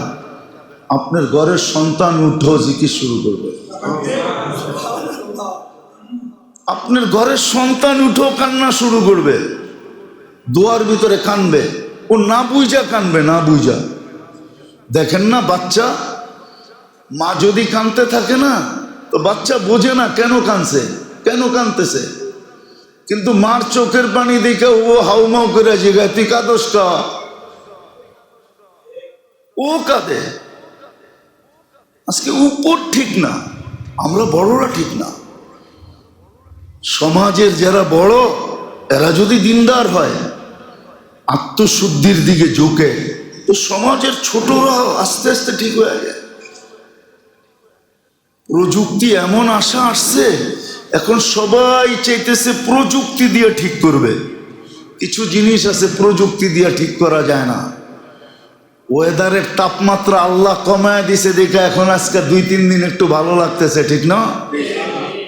আপনার ঘরের সন্তান উঠো জিকির শুরু করবে। আপনার ঘরের সন্তান উঠো কান্না শুরু করবে, দোয়ার ভিতরে কানবে। ও না বুঝা কানবে, না বুঝা। দেখেন না বাচ্চা, মা যদি কানতে থাকে না, তো বাচ্চা বোঝে না কেন কানছে, কেন কানতেছে। কিন্তু মার চোখের পানি দেখে ও হাউমাউ করে জিগায়, তুই কাঁদোস কা? ও কাঁদে। আজকে উপর ঠিক না, আমরা বড়রা ঠিক না। সমাজের যারা বড়, এরা যদি দিনদার হয়, আত্মশুদ্ধির দিকে ঝুঁকে, তো সমাজের ছোটরাও আস্তে আস্তে ঠিক হয়ে যায়। প্রযুক্তি এমন আশা আসছে, এখন সবাই চাইতেছে প্রযুক্তি দিয়ে ঠিক করবে। কিছু জিনিস আছে প্রযুক্তি দিয়ে ঠিক করা যায় না। ওয়েদারের তাপমাত্রা আল্লাহ কমায় দিছে দেখে এখন আজকে 2-3 দিন একটু ভালো লাগতেছে, ঠিক না?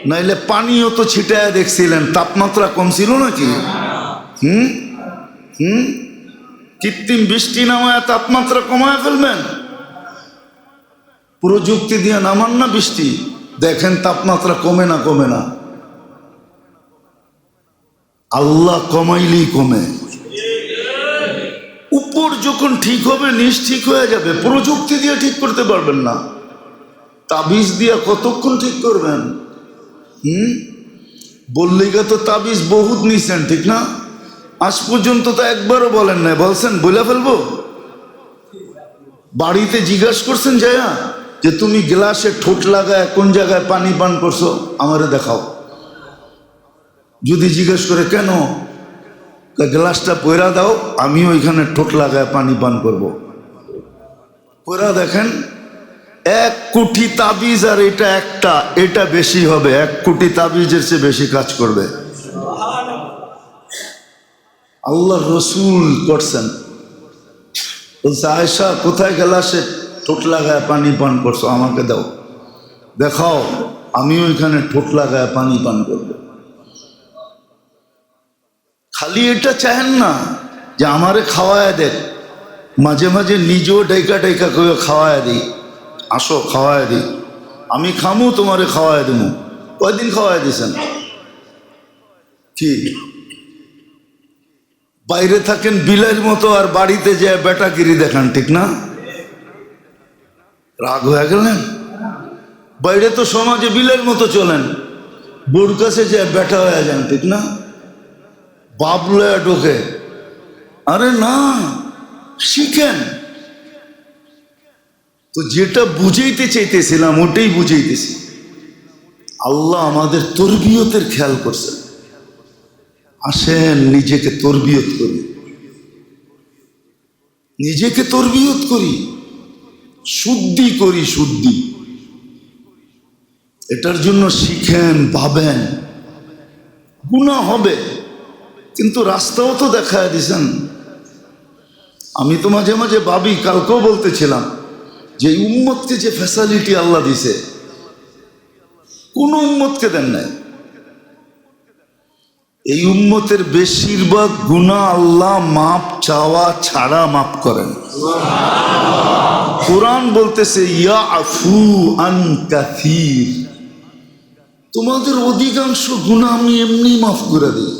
নাইলে পানিও তো ছিটায় দেখছিলেন, তাপমাত্রা কম ছিল নাকি? কৃত্রিম বৃষ্টি নামায় তাপমাত্রা কমায় ফেলবেন? প্রযুক্তি দিয়ে নামান না বৃষ্টি, দেখেন তাপমাত্রা কমে না, কমে না। আল্লাহ কমাইলেই কমে। উপর যখন ঠিক হবে, নিচ ঠিক হয়ে যাবে। প্রযুক্তি দিয়ে ঠিক করতে পারবেন না, তাবিজ দিয়ে কতক্ষণ ঠিক করবেন? বললেই তো তাবিজ বহুত নিছেন, ঠিক না? আজ পর্যন্ত তো একবারও বলেন না, বলছেন বলে ফেলবো? বাড়িতে জিজ্ঞাসা করছেন যায়া যে তুমি গ্লাসে ঠোঁট লাগায় কোন জায়গায় পানি পান করছো, আমারে দেখাও। যদি জিজ্ঞেস করে কেন, গ্লাসটা পয়রা দাও, আমি ওইখানে ঠোঁট লাগায় পানি পান করব। পয়রা দেখেন, 1 কোটি তাবিজ আর এটা একটা, এটা বেশি হবে। 1 কোটি তাবিজের চেয়ে বেশি কাজ করবে। আল্লাহ রসুল করছেন, বলছে আয়েশা কোথায় গ্লাসে ঠোঁট লাগায় পানি পান করছো, আমাকে দাও, দেখাও, আমি ওইখানে ঠোঁট লাগায় পানি পান করব। খালি এটা চাহেন না যে আমারে খাওয়ায় দেখ, মাঝে মাঝে নিজেও ডাইকা ডাইকা করে খাওয়ায় দিই, আসো খাওয়ায় দিই, আমি খামু, তোমারে খাওয়ায় দেবো। কয়দিন খাওয়ায় দিছেন? কি বাইরে থাকেন বিলের মতো, আর বাড়িতে যে বেটাগিরি দেখান, ঠিক না? রাগ হয়ে গেলেন? বাইরে তো সমাজে বিলের মতো চলেন, বোর কাছে যে বেটা হয়ে যান, ঠিক না? বাবলে ঢোকে। আরে না, শিখেন তো। যেটা বুঝাইতে চাইতেছিলাম ওটাই বুঝাইতেছি। আল্লাহ আমাদের তরবিয়তের খেয়াল করছেন। আসেন নিজেকে তরবিয়ত করি, নিজেকে তরবিয়ত করি, শুদ্ধি করি, শুদ্ধি। এটার জন্য শিখেন, ভাবেন। গুনাহ হবে, কিন্তু রাস্তাও তো দেখায় দিছেন। আমি তো মাঝে মাঝে ভাবি, কালকেও বলতেছিলাম যে উম্মতকে যে ফ্যাসিলিটি আল্লাহ দিছে, কোন উম্মতকে দেন নাই। এই উম্মতের বেশিরভাগ গুনাহ আল্লাহ মাপ চাওয়া ছাড়া মাফ করেন। কোরআন বলতেছে ইয়াফু আন কাসীর, তোমাদের অধিকাংশ গুনাহ আমি এমনি মাফ করে দিই।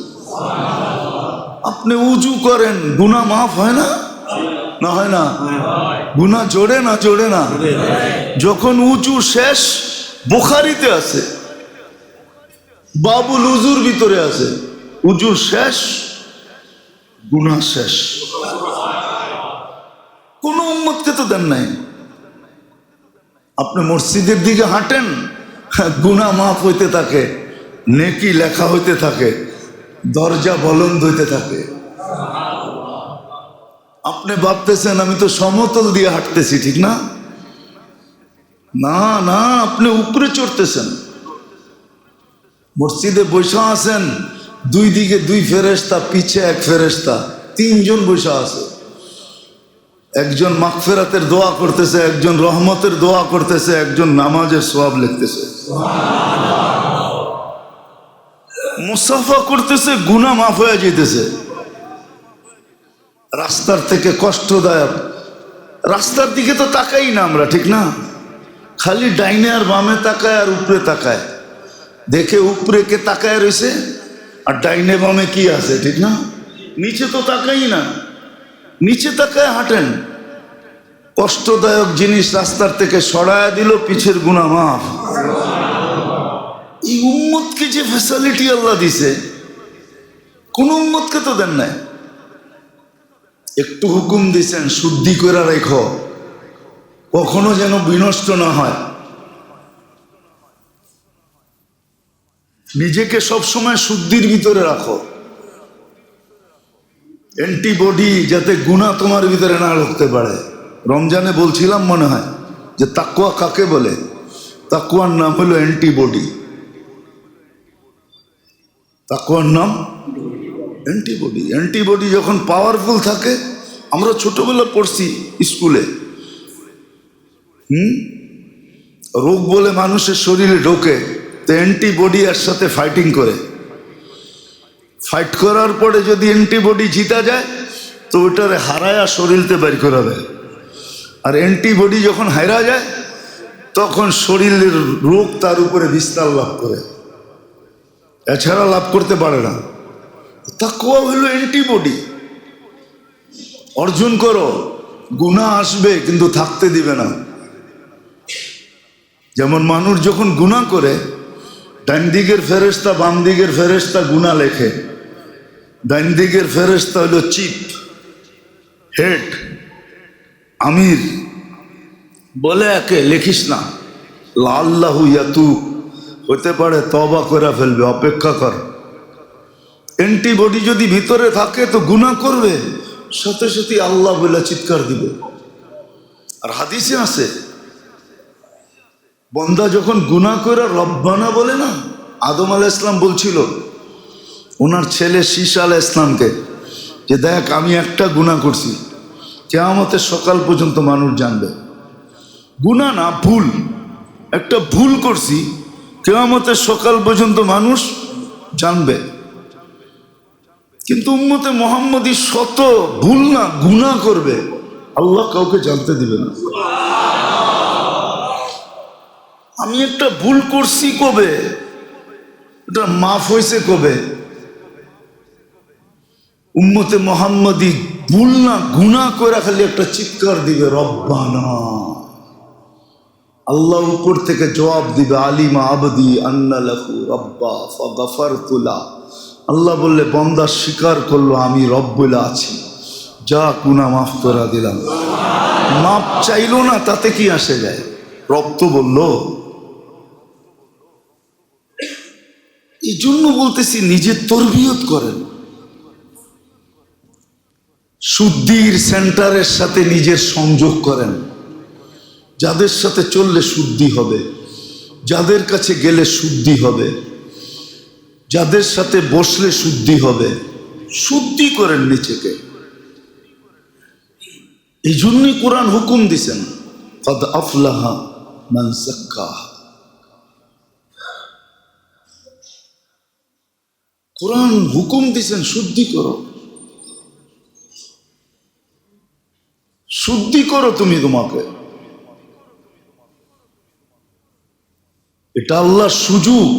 আপনি উজু করেন, গুনাহ মাফ হয় না? না হয় না? গুনাহ জোড়ে না, জোড়ে না? যখন উজু শেষ, বুখারীতে আছে, বাবুল উজুর ভিতরে আছে, উজু শেষ, গুনাহ শেষ। কোন উম্মতকে তো দেন নাই। আপনি মসজিদের দিকে হাঁটেন, গুনাহ মাফ হইতে থাকে, নেকি লেখা হইতে থাকে, দরজা বলন্দ হইতে থাকে। আপনি ভাবতেছেন আমি তো সমতল দিয়ে হাঁটতেছি, ঠিক না? না না, আপনি উপরে চড়তেছেন। মসজিদে বৈশা আছেন, দুই দিকে দুই ফেরেশতা, পিছে এক ফেরেশতা, তিনজন বৈশা আছে। একজন মাগফিরাতের দোয়া করতেছে, একজন রহমতের দোয়া করতেছে, একজন নামাজের সওয়াব লিখতেছে, মুসাফা করতেছে, গুনাহ মাফ হয়ে যেতেছে। রাস্তার থেকে কষ্টদায়ক, রাস্তার দিকে তো তাকাই না আমরা, ঠিক না? খালি ডাইনে আর বামে তাকায় আর উপরে তাকায়, দেখে উপরে কে তাকায় রয়েছে আর ডাইনে বামে কি আছে, ঠিক না? নিচে তো তাকাই না, নিচে তাকায় হাঁটেন। কষ্টদায়ক জিনিস রাস্তার থেকে সরায় দিল, পিছের গুনাহ মাফ। এই উম্মতকে যে ফ্যাসিলিটি আল্লাহ দিছে, কোন উম্মতকে তো দেন নাই। একটু হুকুম দিছেন, শুদ্ধি করে রেখো, কখনো যেন বিনষ্ট না হয়। নিজেকে সবসময় শুদ্ধির ভিতরে রাখো, অ্যান্টিবডি যাতে গুনাহ তোমার ভিতরে না ঢুকতে পারে। রমজানে বলছিলাম মনে হয় যে তাকওয়া কাকে বলে? তাকওয়ার নাম হলো অ্যান্টিবডি। তাকওয়ার নাম অ্যান্টিবডি। অ্যান্টিবডি যখন পাওয়ারফুল থাকে, আমরা ছোটবেলা পড়ছি স্কুলে, রোগ বলে মানুষের শরীরে ঢোকে, তো অ্যান্টিবডি এর সাথে ফাইটিং করে, ফাইট করার পরে যদি অ্যান্টিবডি জিতা যায় তো ওটারে হারায়া শরীরতে বের করে দেয়। আর অ্যান্টিবডি যখন হারা যায় তখন শরীরের রোগ তার উপরে বিস্তার লাভ করে, এছাড়া লাভ করতে পারে না। তাকওয়া হলো অ্যান্টিবডি। অর্জন করো, গুনাহ আসবে কিন্তু থাকতে দিবে না। যেমন মানুষ যখন গুনাহ করে, ডান দিকের ফেরেশতা বাম দিকের ফেরেশতা গুনাহ লেখে। ডান দিকের ফেরেশতা হলো চিফ, হেড, আমির, বলে একে লেখিস না, লাল্লাহু ইয়াতুব, হতে পারে তওবা করে ফেলবে, অপেক্ষা কর। অ্যান্টিবডি যদি ভিতরে থাকে তো গুনাহ করবে, সাথে সাথে আল্লাহ বলে চিৎকার দিবে। আর হাদিসে আছে, বন্দা যখন গুনাহ করে রব্বানা বলে না, আদম আলাইহিস সালাম বলছিল ওনার ছেলে শীস আলাইহিস সালামকে যে দেখ আমি একটা গুনাহ করছি, কিয়ামতের সকাল পর্যন্ত মানুষ জানবে। গুনাহ না, ভুল, একটা ভুল করছি, কিয়ামতের সকাল পর্যন্ত মানুষ জানবে। কিন্তু উম্মতে মুহাম্মদী শত ভুল না গুনাহ করবে, আল্লাহ কাউকে জানতে দিবে না। আমি একটা ভুল করছি কবে, এটা মাফ হয়েছে কবে? উম্মতে মুহাম্মদী ভুল না গুনাহ করে খালি একটা চিৎকার দিবে, রব্বানা। আল্লাহ উপর থেকে জবাব দিবে, আলিমা আবদি আন্না লাহু রব্বা ফাগফারতু লাহু। আল্লাহ বললে বান্দা স্বীকার করলো আমি রব বলে আছি, যা গুনাহ মাফ করে দিলাম। মাপ চাইলো না, তাতে কি আসে যায়? রব তো বললো। এই জন্য বলতেছি নিজের তরবিয়ত করেন, শুদ্ধির সেন্টারের সাথে নিজের সংযোগ করেন। যাদের সাথে চললে শুদ্ধি হবে, যাদের কাছে গেলে শুদ্ধি হবে, যাদের সাথে বসলে শুদ্ধি হবে, শুদ্ধি করেন নিজেকে। এই জন্যই কোরআন হুকুম দিছেন, কদ আফলাহা মান যাক্কাহা। কোরআন হুকুম দিছেন শুদ্ধি করো, শুদ্ধি করো তুমি তোমাকে। এটা আল্লাহর সুযোগ।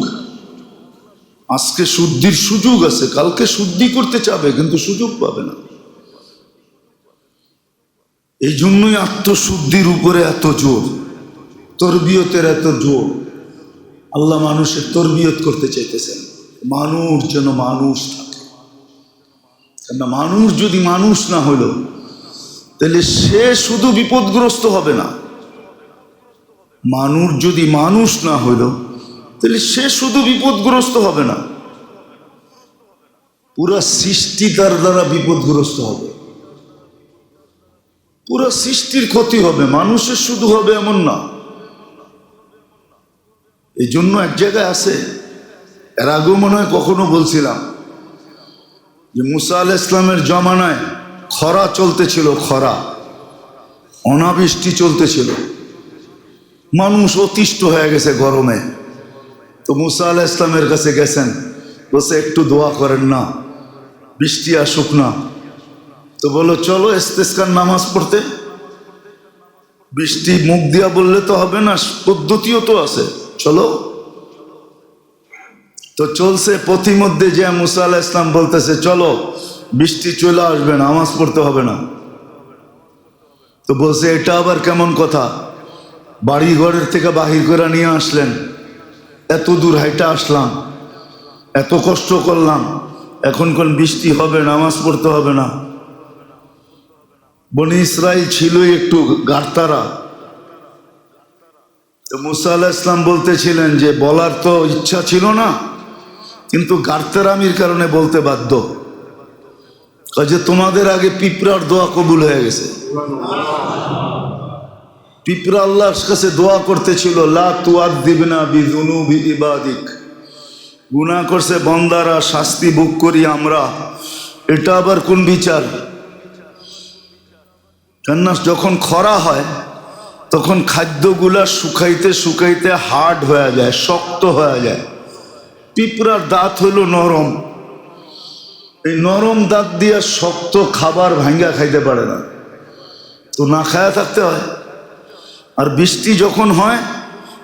আজকে শুদ্ধির সুযোগ আছে, কালকে শুদ্ধি করতে চাবে কিন্তু সুযোগ পাবে না। এই জন্যই আত্মশুদ্ধির উপরে এত জোর, তরবিয়তের এত জোর। আল্লাহ মানুষের তরবিয়ত করতে চাইতেছেন, মানুষ যেন মানুষ থাকে। কেননা মানুষ যদি মানুষ না হলো, তাহলে সে শুধু বিপদগ্রস্ত হবে না, মানুষ যদি মানুষ না হইল তাহলে সে শুধু বিপদগ্রস্ত হবে না, পুরা সৃষ্টি তার দ্বারা বিপদগ্রস্ত হবে, পুরা সৃষ্টির ক্ষতি হবে, মানুষের শুধু হবে এমন না। এই জন্য এক জায়গায় আছে, এর আগেও মনে হয় কখনো বলছিলাম যে মুসা আলাইহিস ইসলামের জমানায় খরা চলতেছিল, খরা, অনাবৃষ্টি চলতেছিল, মানুষ অতিষ্ঠ হয়ে গেছে গরমে। তো মুসা আলাইহিস ইসলামের কাছে গেছেন, বলছে একটু দোয়া করেন না, বৃষ্টি আসুক না। তো বলো চলো ইস্তেসকার নামাজ পড়তে। বৃষ্টি মুখ দিয়া বললে তো হবে না, পদ্ধতিও তো আছে, চলো। তো চলছে, পথিমধ্যে যে মুসা আলাইহিস ইসলাম বলতেছে চলো বৃষ্টি চলে আসবে, নামাজ পড়তে হবে না। তো বলছে এটা আবার কেমন কথা, বাড়ি ঘরের থেকে বাহির করে নিয়ে আসলেন, এত দূর হাইটা আসলাম, এত কষ্ট করলাম, এখন কোন বৃষ্টি হবে, নামাজ পড়তে হবে না? বনি ইসরাইল ছিল একটু গার্তারা। তো মুসা আলাইহিস ইসলাম বলতেছিলেন যে বলার তো ইচ্ছা ছিল না, কিন্তু গার্তারামির কারণে বলতে বাধ্য, কাজে তোমাদের আগে পিঁপড়ার দোয়া কবুল হয়ে গেছে। পিঁপড়া আল্লাহর কাছে দোয়া করতেছিল, লা তুআযিবনা বিযুনুবি ইবাদিক, গুনাহ করছে বান্দারা, শাস্তি ভোগ করি আমরা, এটা আবার কোন বিচার? কেননা যখন খরা হয় তখন খাদ্যগুলা শুকাইতে শুকাইতে হার্ড হয়ে যায়, শক্ত হয়ে যায়। পিঁপড়ার দাঁত হইল নরম, এই নরম দাঁত দিয়ে শক্ত খাবার ভাঙ্গা খাইতে পারে না, তো না খায়া থাকতে হয়। আর বৃষ্টি যখন হয়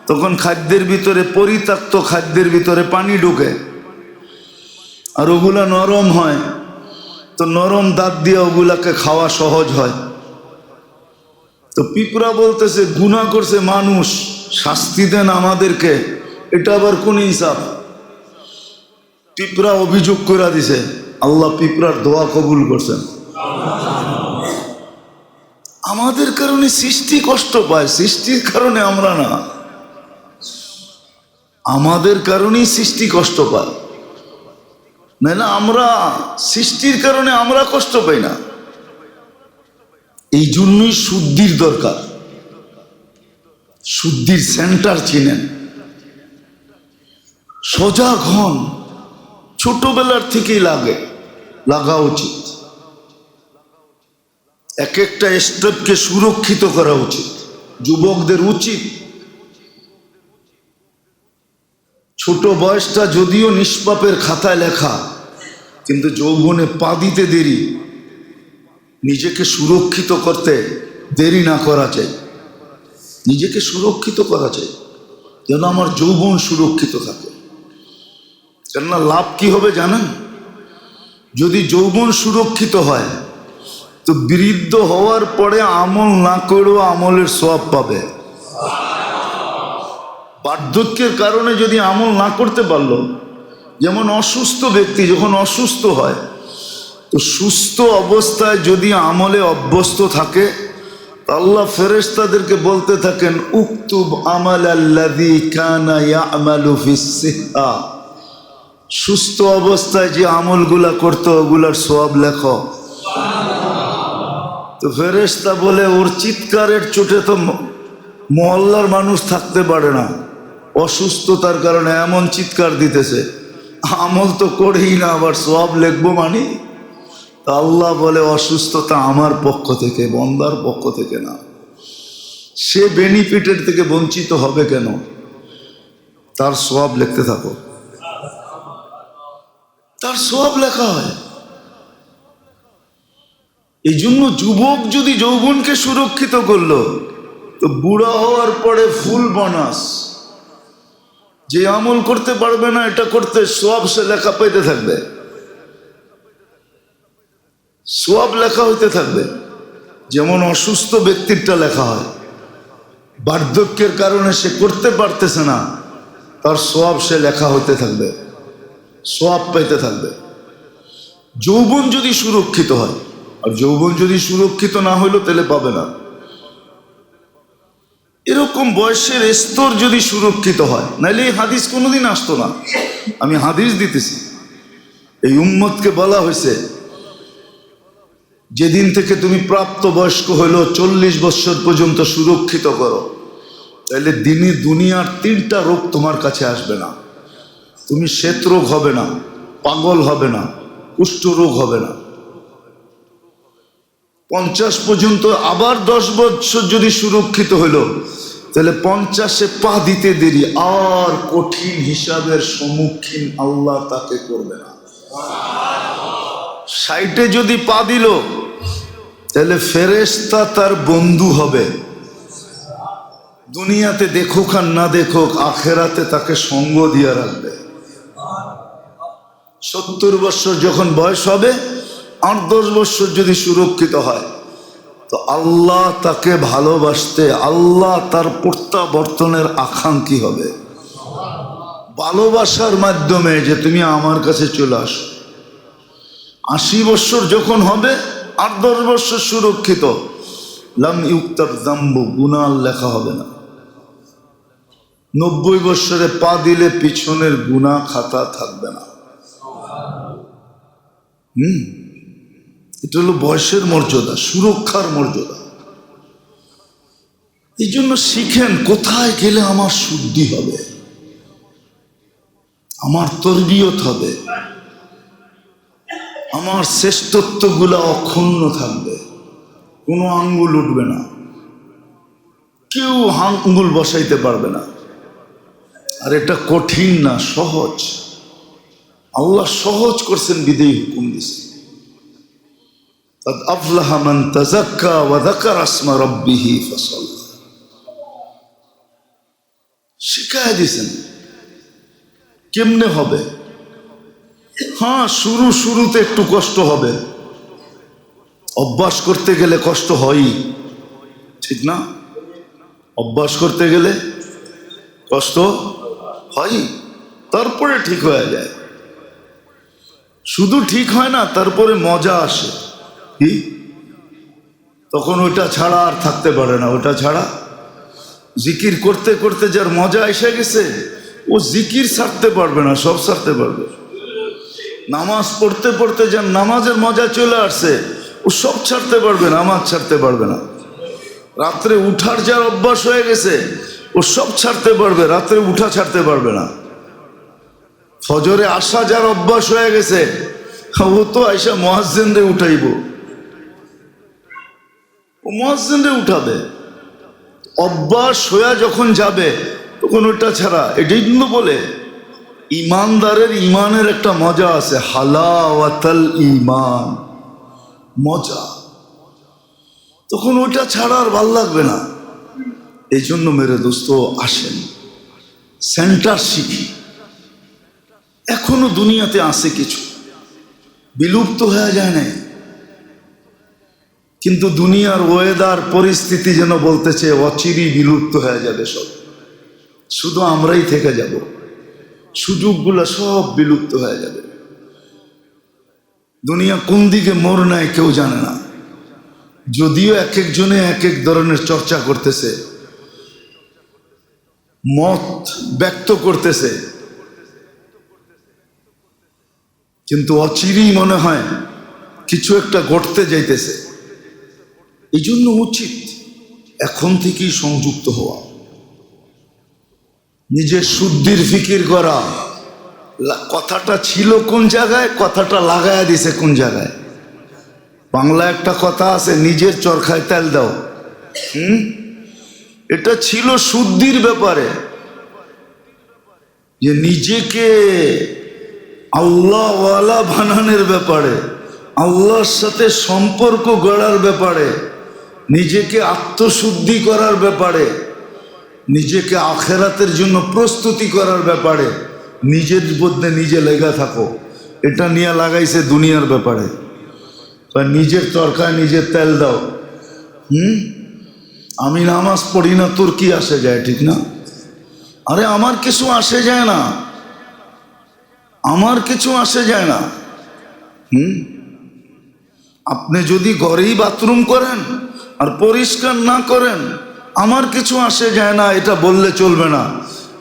তখন খাদ্যের ভিতরে, পরিত্যক্ত খাদ্যের ভিতরে পানি ঢুকে, আর ওগুলা নরম হয়, তো নরম দাঁত দিয়ে ওগুলাকে খাওয়া সহজ হয়। তো পিঁপড়া বলতেছে গুনাহ করছে মানুষ, শাস্তি দেন আমাদেরকে, এটা আবার কোন হিসাব? পিঁপড়া অভিযোগ করে দিছে, আল্লাহ পিঁপড়ার দোয়া কবুল করছেন। আমাদের কারণে সৃষ্টি কষ্ট পায়, সৃষ্টির কারণে আমরা না, আমাদের কারণেই সৃষ্টি কষ্ট পায়, না আমরা সৃষ্টির কারণে আমরা কষ্ট পাই না। এই জন্যই শুদ্ধির দরকার, শুদ্ধির সেন্টার চিনেন, সজাগ হন, ছোটবেলার থেকেই লাগা উচিত। এক একটা স্টেপকে সুরক্ষিত করা উচিত, যুবকদের উচিত। ছোট বয়সটা যদিও নিষ্পাপের খাতায় লেখা, কিন্তু যৌবনে পা দিতে দেরি, নিজেকে সুরক্ষিত করতে দেরি না করা চাই, নিজেকে সুরক্ষিত করা চাই, যেন আমার যৌবন সুরক্ষিত থাকে। কেননা লাভ কি হবে জানেন? যদি যৌবন সুরক্ষিত হয় তো বৃদ্ধ হওয়ার পরে আমল না করেও আমলের সওয়াব পাবে। বার্ধক্যের কারণে যদি আমল না করতে পারলো, যেমন অসুস্থ ব্যক্তি যখন অসুস্থ হয়, তো সুস্থ অবস্থায় যদি আমলে অভ্যস্ত থাকে, আল্লাহ ফেরেশতাদেরকে বলতে থাকেন উকতুব আমালাল্লাযী কানা ইয়ামালু ফিস সিহ্হা, সুস্থ অবস্থায় যে আমলগুলা করতো ওগুলার সওয়াব লেখো। তো ফেরেশতা বলে ওর চিৎকারের চোটে তো মহল্লার মানুষ থাকতে পারে না, অসুস্থতার কারণে এমন চিৎকার দিতেছে, আমল তো করেই না, আবার সওয়াব লিখবো মানে? আল্লাহ বলে অসুস্থতা আমার পক্ষ থেকে, বন্দার পক্ষ থেকে না। সে বেনিফিটের থেকে বঞ্চিত হবে কেন? তার সওয়াব লিখতে থাকো, তার সওয়াব লেখা হয়। এই জন্য যুবক যদি যৌবনকে সুরক্ষিত করলো, তো বুড়া হওয়ার পরে ফুল বোনাস। যে আমল করতে পারবে না এটা করতে, সওয়াব সে লেখা পেতে থাকবে, সওয়াব লেখা হইতে থাকবে। যেমন অসুস্থ ব্যক্তিরটা লেখা হয়, বার্ধক্যের কারণে সে করতে পারতেছে না, তার সওয়াব সে লেখা হইতে থাকবে, সওয়াব পেতে থাকবে। যৌবন যদি সুরক্ষিত হয়, আর যৌবন যদি সুরক্ষিত না হইলো তাহলে পাবে না। এরকম বয়সের স্তর যদি সুরক্ষিত হয়, নাইলে এই হাদিস কোনোদিন আসতো না। আমি হাদিস দিতেছি, এই উম্মতকে বলা হয়েছে যেদিন থেকে তুমি প্রাপ্ত বয়স্ক হইলো 40 বছর পর্যন্ত সুরক্ষিত করো, তাহলে দুনিয়ার 3টা রোগ তোমার কাছে আসবে না। তুমি শ্বেত রোগ হবে না, পাগল হবে না, কুষ্ঠ রোগ হবে না। 50 পর্যন্ত আবার 10 বছর যদি সুরক্ষিত হইলো, তাহলে 50-এ পা দিতে দেরি আর কঠিন হিসাবের সম্মুখীন আল্লাহ তাকে করবে না। 60-এ যদি পা দিল, তাহলে ফেরেশতা তার বন্ধু হবে। দুনিয়াতে দেখুক আর না দেখুক, আখেরাতে তাকে সঙ্গ দিয়ে রাখবে। 70 বছর যখন বয়স হবে, 8-10 বছর যদি সুরক্ষিত হয়, তো আল্লাহ তাকে ভালোবাসতে, আল্লাহ তার প্রত্যাবর্তনের আকাঙ্ক্ষী হবে ভালোবাসার মাধ্যমে, যে তুমি আমার কাছে চলে আসো। 80 বছর যখন হবে, 8-10 বছর সুরক্ষিত, লাম ইউক্তাব যামবু, গুনাহ লেখা হবে না। 90 বছরে পা দিলে পিছনের গুনাহ খাতা থাকবে না। এটা হলো বয়সের মর্যাদা, সুরক্ষার মর্যাদা। এই জন্য শিখেন, কোথায় গেলে আমার শুদ্ধি হবে, আমার তরবিয়ত হবে, আমার শ্রেষ্ঠত্বগুলো অক্ষুণ্ণ থাকবে, কোনো আঙ্গুল উঠবে না, কেউ আঙ্গুল বসাইতে পারবে না। আর এটা কঠিন না, সহজ। আল্লাহ সহজ করছেন, বিদেই হুকুম দিচ্ছেন। قد أفلح من تزكى وذكر اسم ربه فصلى। শিখায় দিয়েছেন কেমনে হবে। হ্যাঁ, শুরুতে একটু কষ্ট হবে, অভ্যাস করতে গেলে কষ্ট হয়ই, ঠিক না? অভ্যাস করতে গেলে কষ্ট হয়ই, তারপরে ঠিক হয়ে যায়। শুধু ঠিক হয় না, তারপরে মজা আসে। কি? তখন ওইটা ছাড়া আর থাকতে পারে না। ওটা ছাড়া জিকির করতে করতে যার মজা এসে গেছে, ও জিকির ছাড়তে পারবে না, সব ছাড়তে পারবে। নামাজ পড়তে পড়তে যার নামাজের মজা চলে আসছে, ও সব ছাড়তে পারবে, নামাজ ছাড়তে পারবে না। রাত্রে উঠার যার অভ্যাস হয়ে গেছে, ও সব ছাড়তে পারবে, রাত্রে উঠা ছাড়তে পারবে না। ফজরে আসা যার অভ্যাস হয়ে গেছে, ও তো আইসা মুয়াজ্জিনরে উঠাইব, ও মুয়াজ্জিনরে উঠাবে। অভ্যাস হয়ে যখন যাবে, তখন ওটা ছাড়া। এটাই কিন্তু বলে ইমানদারের ইমানের একটা মজা আছে, হালাওয়াতাল ইমান, মজা। তখন ওটা ছাড়া আর ভাল লাগবে না। এই জন্য মেরে দোস্ত, আসেন সেন্টার শিখি। এখনো দুনিয়াতে আছে কিছু, বিলুপ্ত হয়ে যায় নাই, কিন্তু দুনিয়ার ওয়েদার পরিস্থিতি যেন বলতেছে অচিরেই বিলুপ্ত হয়ে যাবে সব, শুধু আমরাই থেকে যাব। সুযোগগুলো সব বিলুপ্ত হয়ে যাবে। দুনিয়া কোন দিকে মোড় নেয় কেউ জানে না। যদিও এক একজনে এক এক ধরনের চর্চা করতেছে, মত ব্যক্ত করতেছে, কিন্তু অচিরেই মনে হয় কিছু একটা ঘটতে যাইতেছে। এই জন্য উচিত এখন থেকেই সংযুক্ত হওয়া, নিজের শুদ্ধির ফিকির করা। কথাটা ছিল কোন জায়গায়, কথাটা লাগায়া দিছে কোন জায়গায়। বাংলা একটা কথা আছে, নিজের চরখায় তেল দাও। এটা ছিল শুদ্ধির ব্যাপারে, যে নিজেকে আল্লাহওয়ালা বানানোর ব্যাপারে, আল্লাহর সাথে সম্পর্ক গড়ার ব্যাপারে, নিজেকে আত্মশুদ্ধি করার ব্যাপারে, নিজেকে আখেরাতের জন্য প্রস্তুতি করার ব্যাপারে নিজের মধ্যে নিজে লেগে থাকো। এটা নিয়ে লাগাইছে দুনিয়ার ব্যাপারে। নিজের চরকায় নিজের তেল দাও। আমি নামাজ পড়ি না, তোর কি আসে যায়, ঠিক না? আরে আমার কিছু আসে যায় না, আমার কিছু আসে যায় না। আপনি যদি ঘরেই বাথরুম করেন আর পরিষ্কার না করেন, আমার কিছু আসে যায় না এটা বললে চলবে না,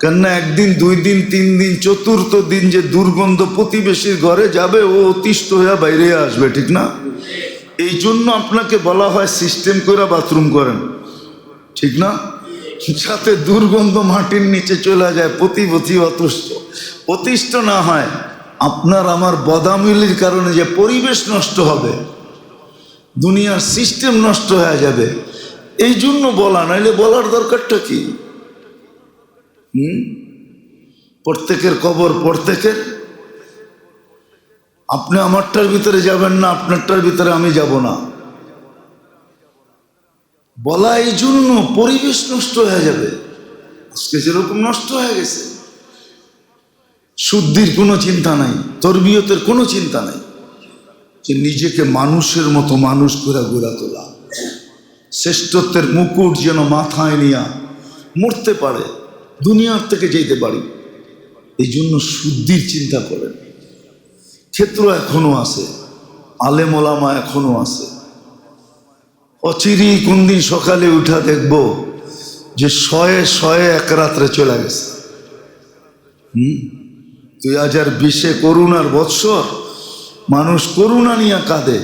কেননা একদিন, 2 দিন, 3 দিন, চতুর্থ দিন যে দুর্গন্ধ প্রতিবেশীর ঘরে যাবে, ও অতিষ্ঠ হয়ে বাইরে আসবে, ঠিক না? এই জন্য আপনাকে বলা হয় সিস্টেম করে বাথরুম করেন, ঠিক না? যাতে দুর্গন্ধ মাটির নিচে চলে যায়, প্রতিবেশী অতিষ্ঠ না হয়। আপনার আমার বদামিলির কারণে যে পরিবেশ নষ্ট হবে, দুনিয়ার সিস্টেম নষ্ট হয়ে যাবে, এই জন্য বলা, নাইলে বলার দরকারটা কি? প্রত্যেকের কবর প্রত্যেকের। আপনি আমারটার ভিতরে যাবেন না, আপনারটার ভিতরে আমি যাব না, বলা এই জন্য পরিবেশ নষ্ট হয়ে যাবে। আজকে যেরকম নষ্ট হয়ে গেছে, শুদ্ধির কোনো চিন্তা নাই, তরবিয়তের কোনো চিন্তা নাই, যে নিজেকে মানুষের মতো মানুষ করে গড়া তোলা, শ্রেষ্ঠত্বের মুকুট যেন মাথায় নিয়ে মরতে পারে, দুনিয়ার থেকে যেতে পারি। এই জন্য শুদ্ধির চিন্তা করেন। ক্ষেত্র এখনো আছে, আলেম ওলামা এখনো আছে। অচিরেই কোন দিন সকালে উঠা দেখব যে 100 এক রাত্রে চলে গেছে। 2020 করুণার বৎসর, মানুষ করুণা নিয়ে কাঁদে।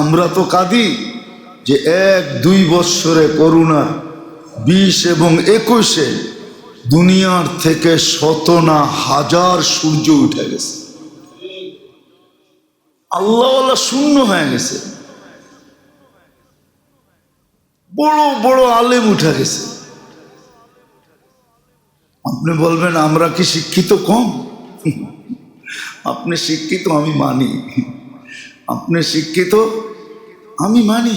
আমরা তো কাঁদি যে 1-2 বৎসরে করুণার 20 এবং 21-এ দুনিয়ার থেকে 100 না 1000 সূর্য উঠে গেছে, আল্লাহওয়ালা শূন্য হয়ে গেছে, বড় বড় আলেম উঠে গেছে। আপনি বলবেন আমরা কি শিক্ষিত কম? আপনি শিক্ষিত, আমি মানি। আপনি শিক্ষিত, আমি মানি।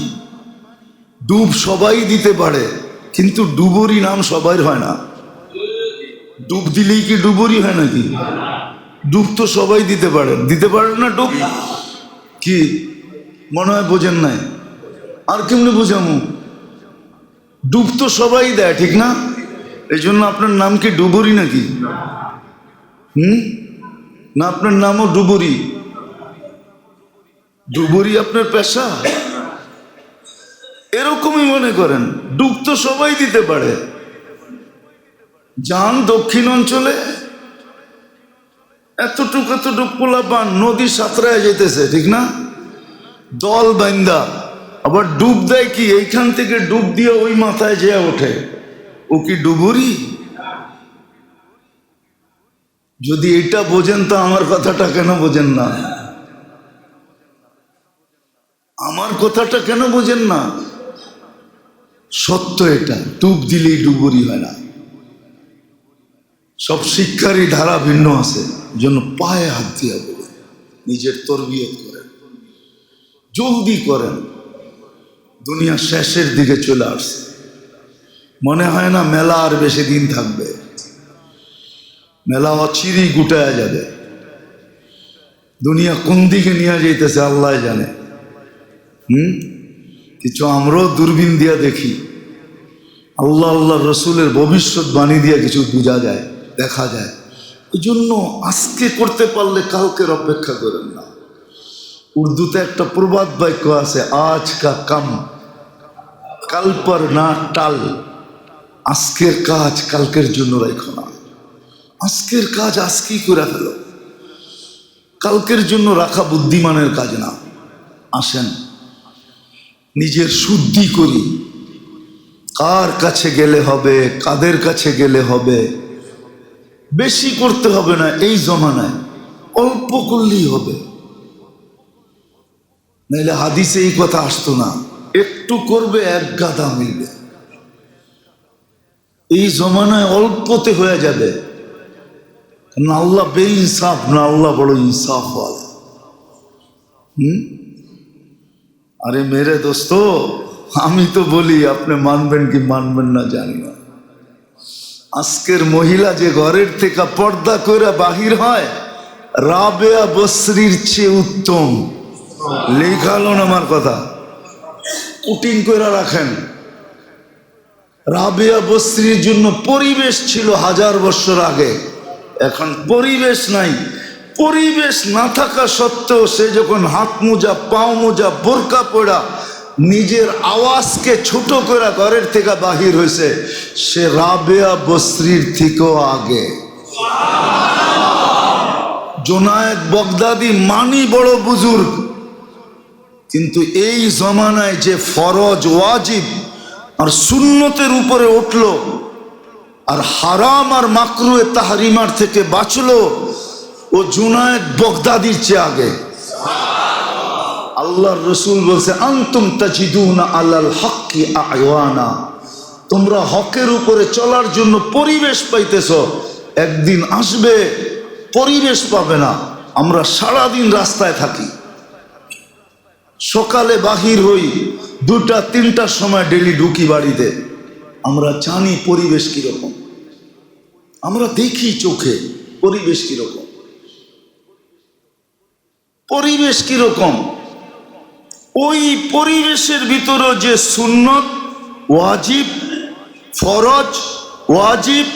ডুব সবাই দিতে পারে, কিন্তু ডুবুরি নাম সবার হয় না। ডুব দিলেই কি ডুবুরি হয় নাকি? ডুব তো সবাই দিতে পারেন না ডুব? কি মনে হয় বোঝেন নাই? আর কেমনি বোঝামু? ডুব তো সবাই দেয়, ঠিক না? এই জন্য আপনার নাম কি ডুবুরি নাকি? না, আপনার নামও ডুবুরি? ডুবুরি আপনার পেশা? এরকমই মনে করেন, ডুব তো সবাই দিতে পারে। যান দক্ষিণ অঞ্চলে, এতটুক পোলাপান নদী সাঁতরায় যেতেছে, ঠিক না? দল বাইন্দা, আবার ডুব দেয় কি এইখান থেকে ডুব দিয়ে ওই মাথায় যেয়ে ওঠে, ও কি ডুবুরি? যদি এটা বোঝেন তো আমার কথাটা কেন বোঝেন না? আমার কথাটা কেন বোঝেন না? সত্য এটা, ডুব দিলেই ডুবুরি হয় না। সব শিক্ষারই ধারা ভিন্ন আছে, জন্য পায়ে হাত দিয়ে বলে নিজের তরবিয়ত করেন, জলদি করেন। দুনিয়া শেষের দিকে চলে আসছে, মনে হয় না মেলা আর বেশি দিন থাকবে। মেলা অচিরেই গুটায়া যাবে। দুনিয়া কোন দিকে নিয়ে যাইতেছে আল্লাহ জানে। কিছু আমরাও দূরবীন দিয়া দেখি, আল্লাহ আল্লাহ রসুলের ভবিষ্যৎবাণী দিয়া কিছু বোঝা যায়, দেখা যায়। এই জন্য আজকে করতে পারলে কালকের অপেক্ষা করেন না। উর্দুতে একটা প্রবাদ বাক্য আছে, আজ কা কাম কাল পর না টাল। আজকের কাজ কালকের জন্য রাখো না, আজকের কাজ আজকেই করে ফেলো, কালকের জন্য রাখা বুদ্ধিমানের কাজ না। আসেন নিজের শুদ্ধি করি। কার কাছে গেলে হবে, কাদের কাছে গেলে হবে, বেশি করতে হবে না। এই জমানায় অল্প করলেই হবে, নাইলে হাদিসে এই কথা আসতো না, একটু করবে 1 গাদা মিলবে। এই জমানায় অল্পতে হয়ে যাবে, না আল্লাহ বেইনসাফ না, আল্লাহ বড় ইনসাফ ওয়ালা। আরে মেরে দোস্ত, আমি তো বলি, আপনি মানবেন কি মানবেন না জানি না। আজকের মহিলা যে ঘরের থেকে পর্দা করে বাহির হয়, রাবেয়া বসরির চেয়ে উত্তম। লেখালেন আমার কথা, কুটিং করে রাখেন। রাবেয়া বসরির জন্য পরিবেশ ছিল 1000 বছর আগে, এখন পরিবেশ নাই। পরিবেশ না থাকা সত্ত্বেও সে যখন হাত মোজা, পাও মোজা, বোরকা পড়া নিজের আওয়াজকে ছোট করে ঘরের থেকে বাহির হয়েছে, সে রাবেয়া বসরির থেকেও আগে। জুনায়েদ বাগদাদি মানি বড় বুজুর্গ, কিন্তু এই জমানায় যে ফরজ ওয়াজিব আর সুন্নতের উপরে উঠল আর হারাম আর মাকরুহে তাহরিমার থেকে বাঁচলো, ও জুনায়েদ বাগদাদির চেয়ে আগে। আল্লাহর রসুল বলছে, আনতুম তাজিদুনা আলাল হক্কি আয়ওয়ানা, তোমরা হকের উপরে চলার জন্য পরিবেশ পাইতেছ, একদিন আসবে পরিবেশ পাবে না। আমরা সারাদিন রাস্তায় থাকি, সকালে বাহির হই, 2টা-3টার সময় ডেলি ঢুকি বাড়িতে। আমরা জানি পরিবেশ কিরকম, আমরা দেখি চোখে পরিবেশ কিরকম, পরিবেশ কিরকম। ওই পরিবেশের ভিতরে যে সুন্নত ওয়াজিব, ফরজ ওয়াজিব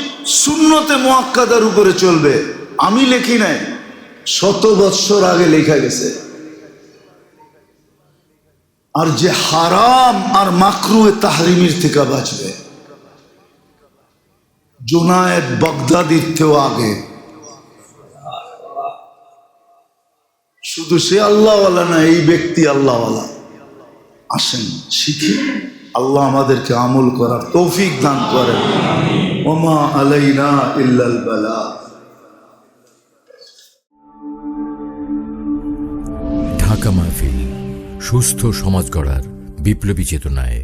সুন্নতে মুআক্কাদার উপরে চলবে, আমি লেখি নাই, 100 বৎসর আগে লেখা গেছে। আর যে হারাম আর মাকরুহে তাহরিমির থেকে বাঁচবে, জুনায়েদ বাগদাদির থেকেও আগে। শুধু সে আল্লাহওয়ালা না, এই ব্যক্তি আল্লাহওয়ালা। আসেন শিখি, আল্লাহ আমাদেরকে আমল করার তৌফিক দান করেন। ওমা আলাইনা ইল্লাল বালাগ। ঢাকা মাহফিল, সুস্থ সমাজ গড়ার বিপ্লবী চেতনায়।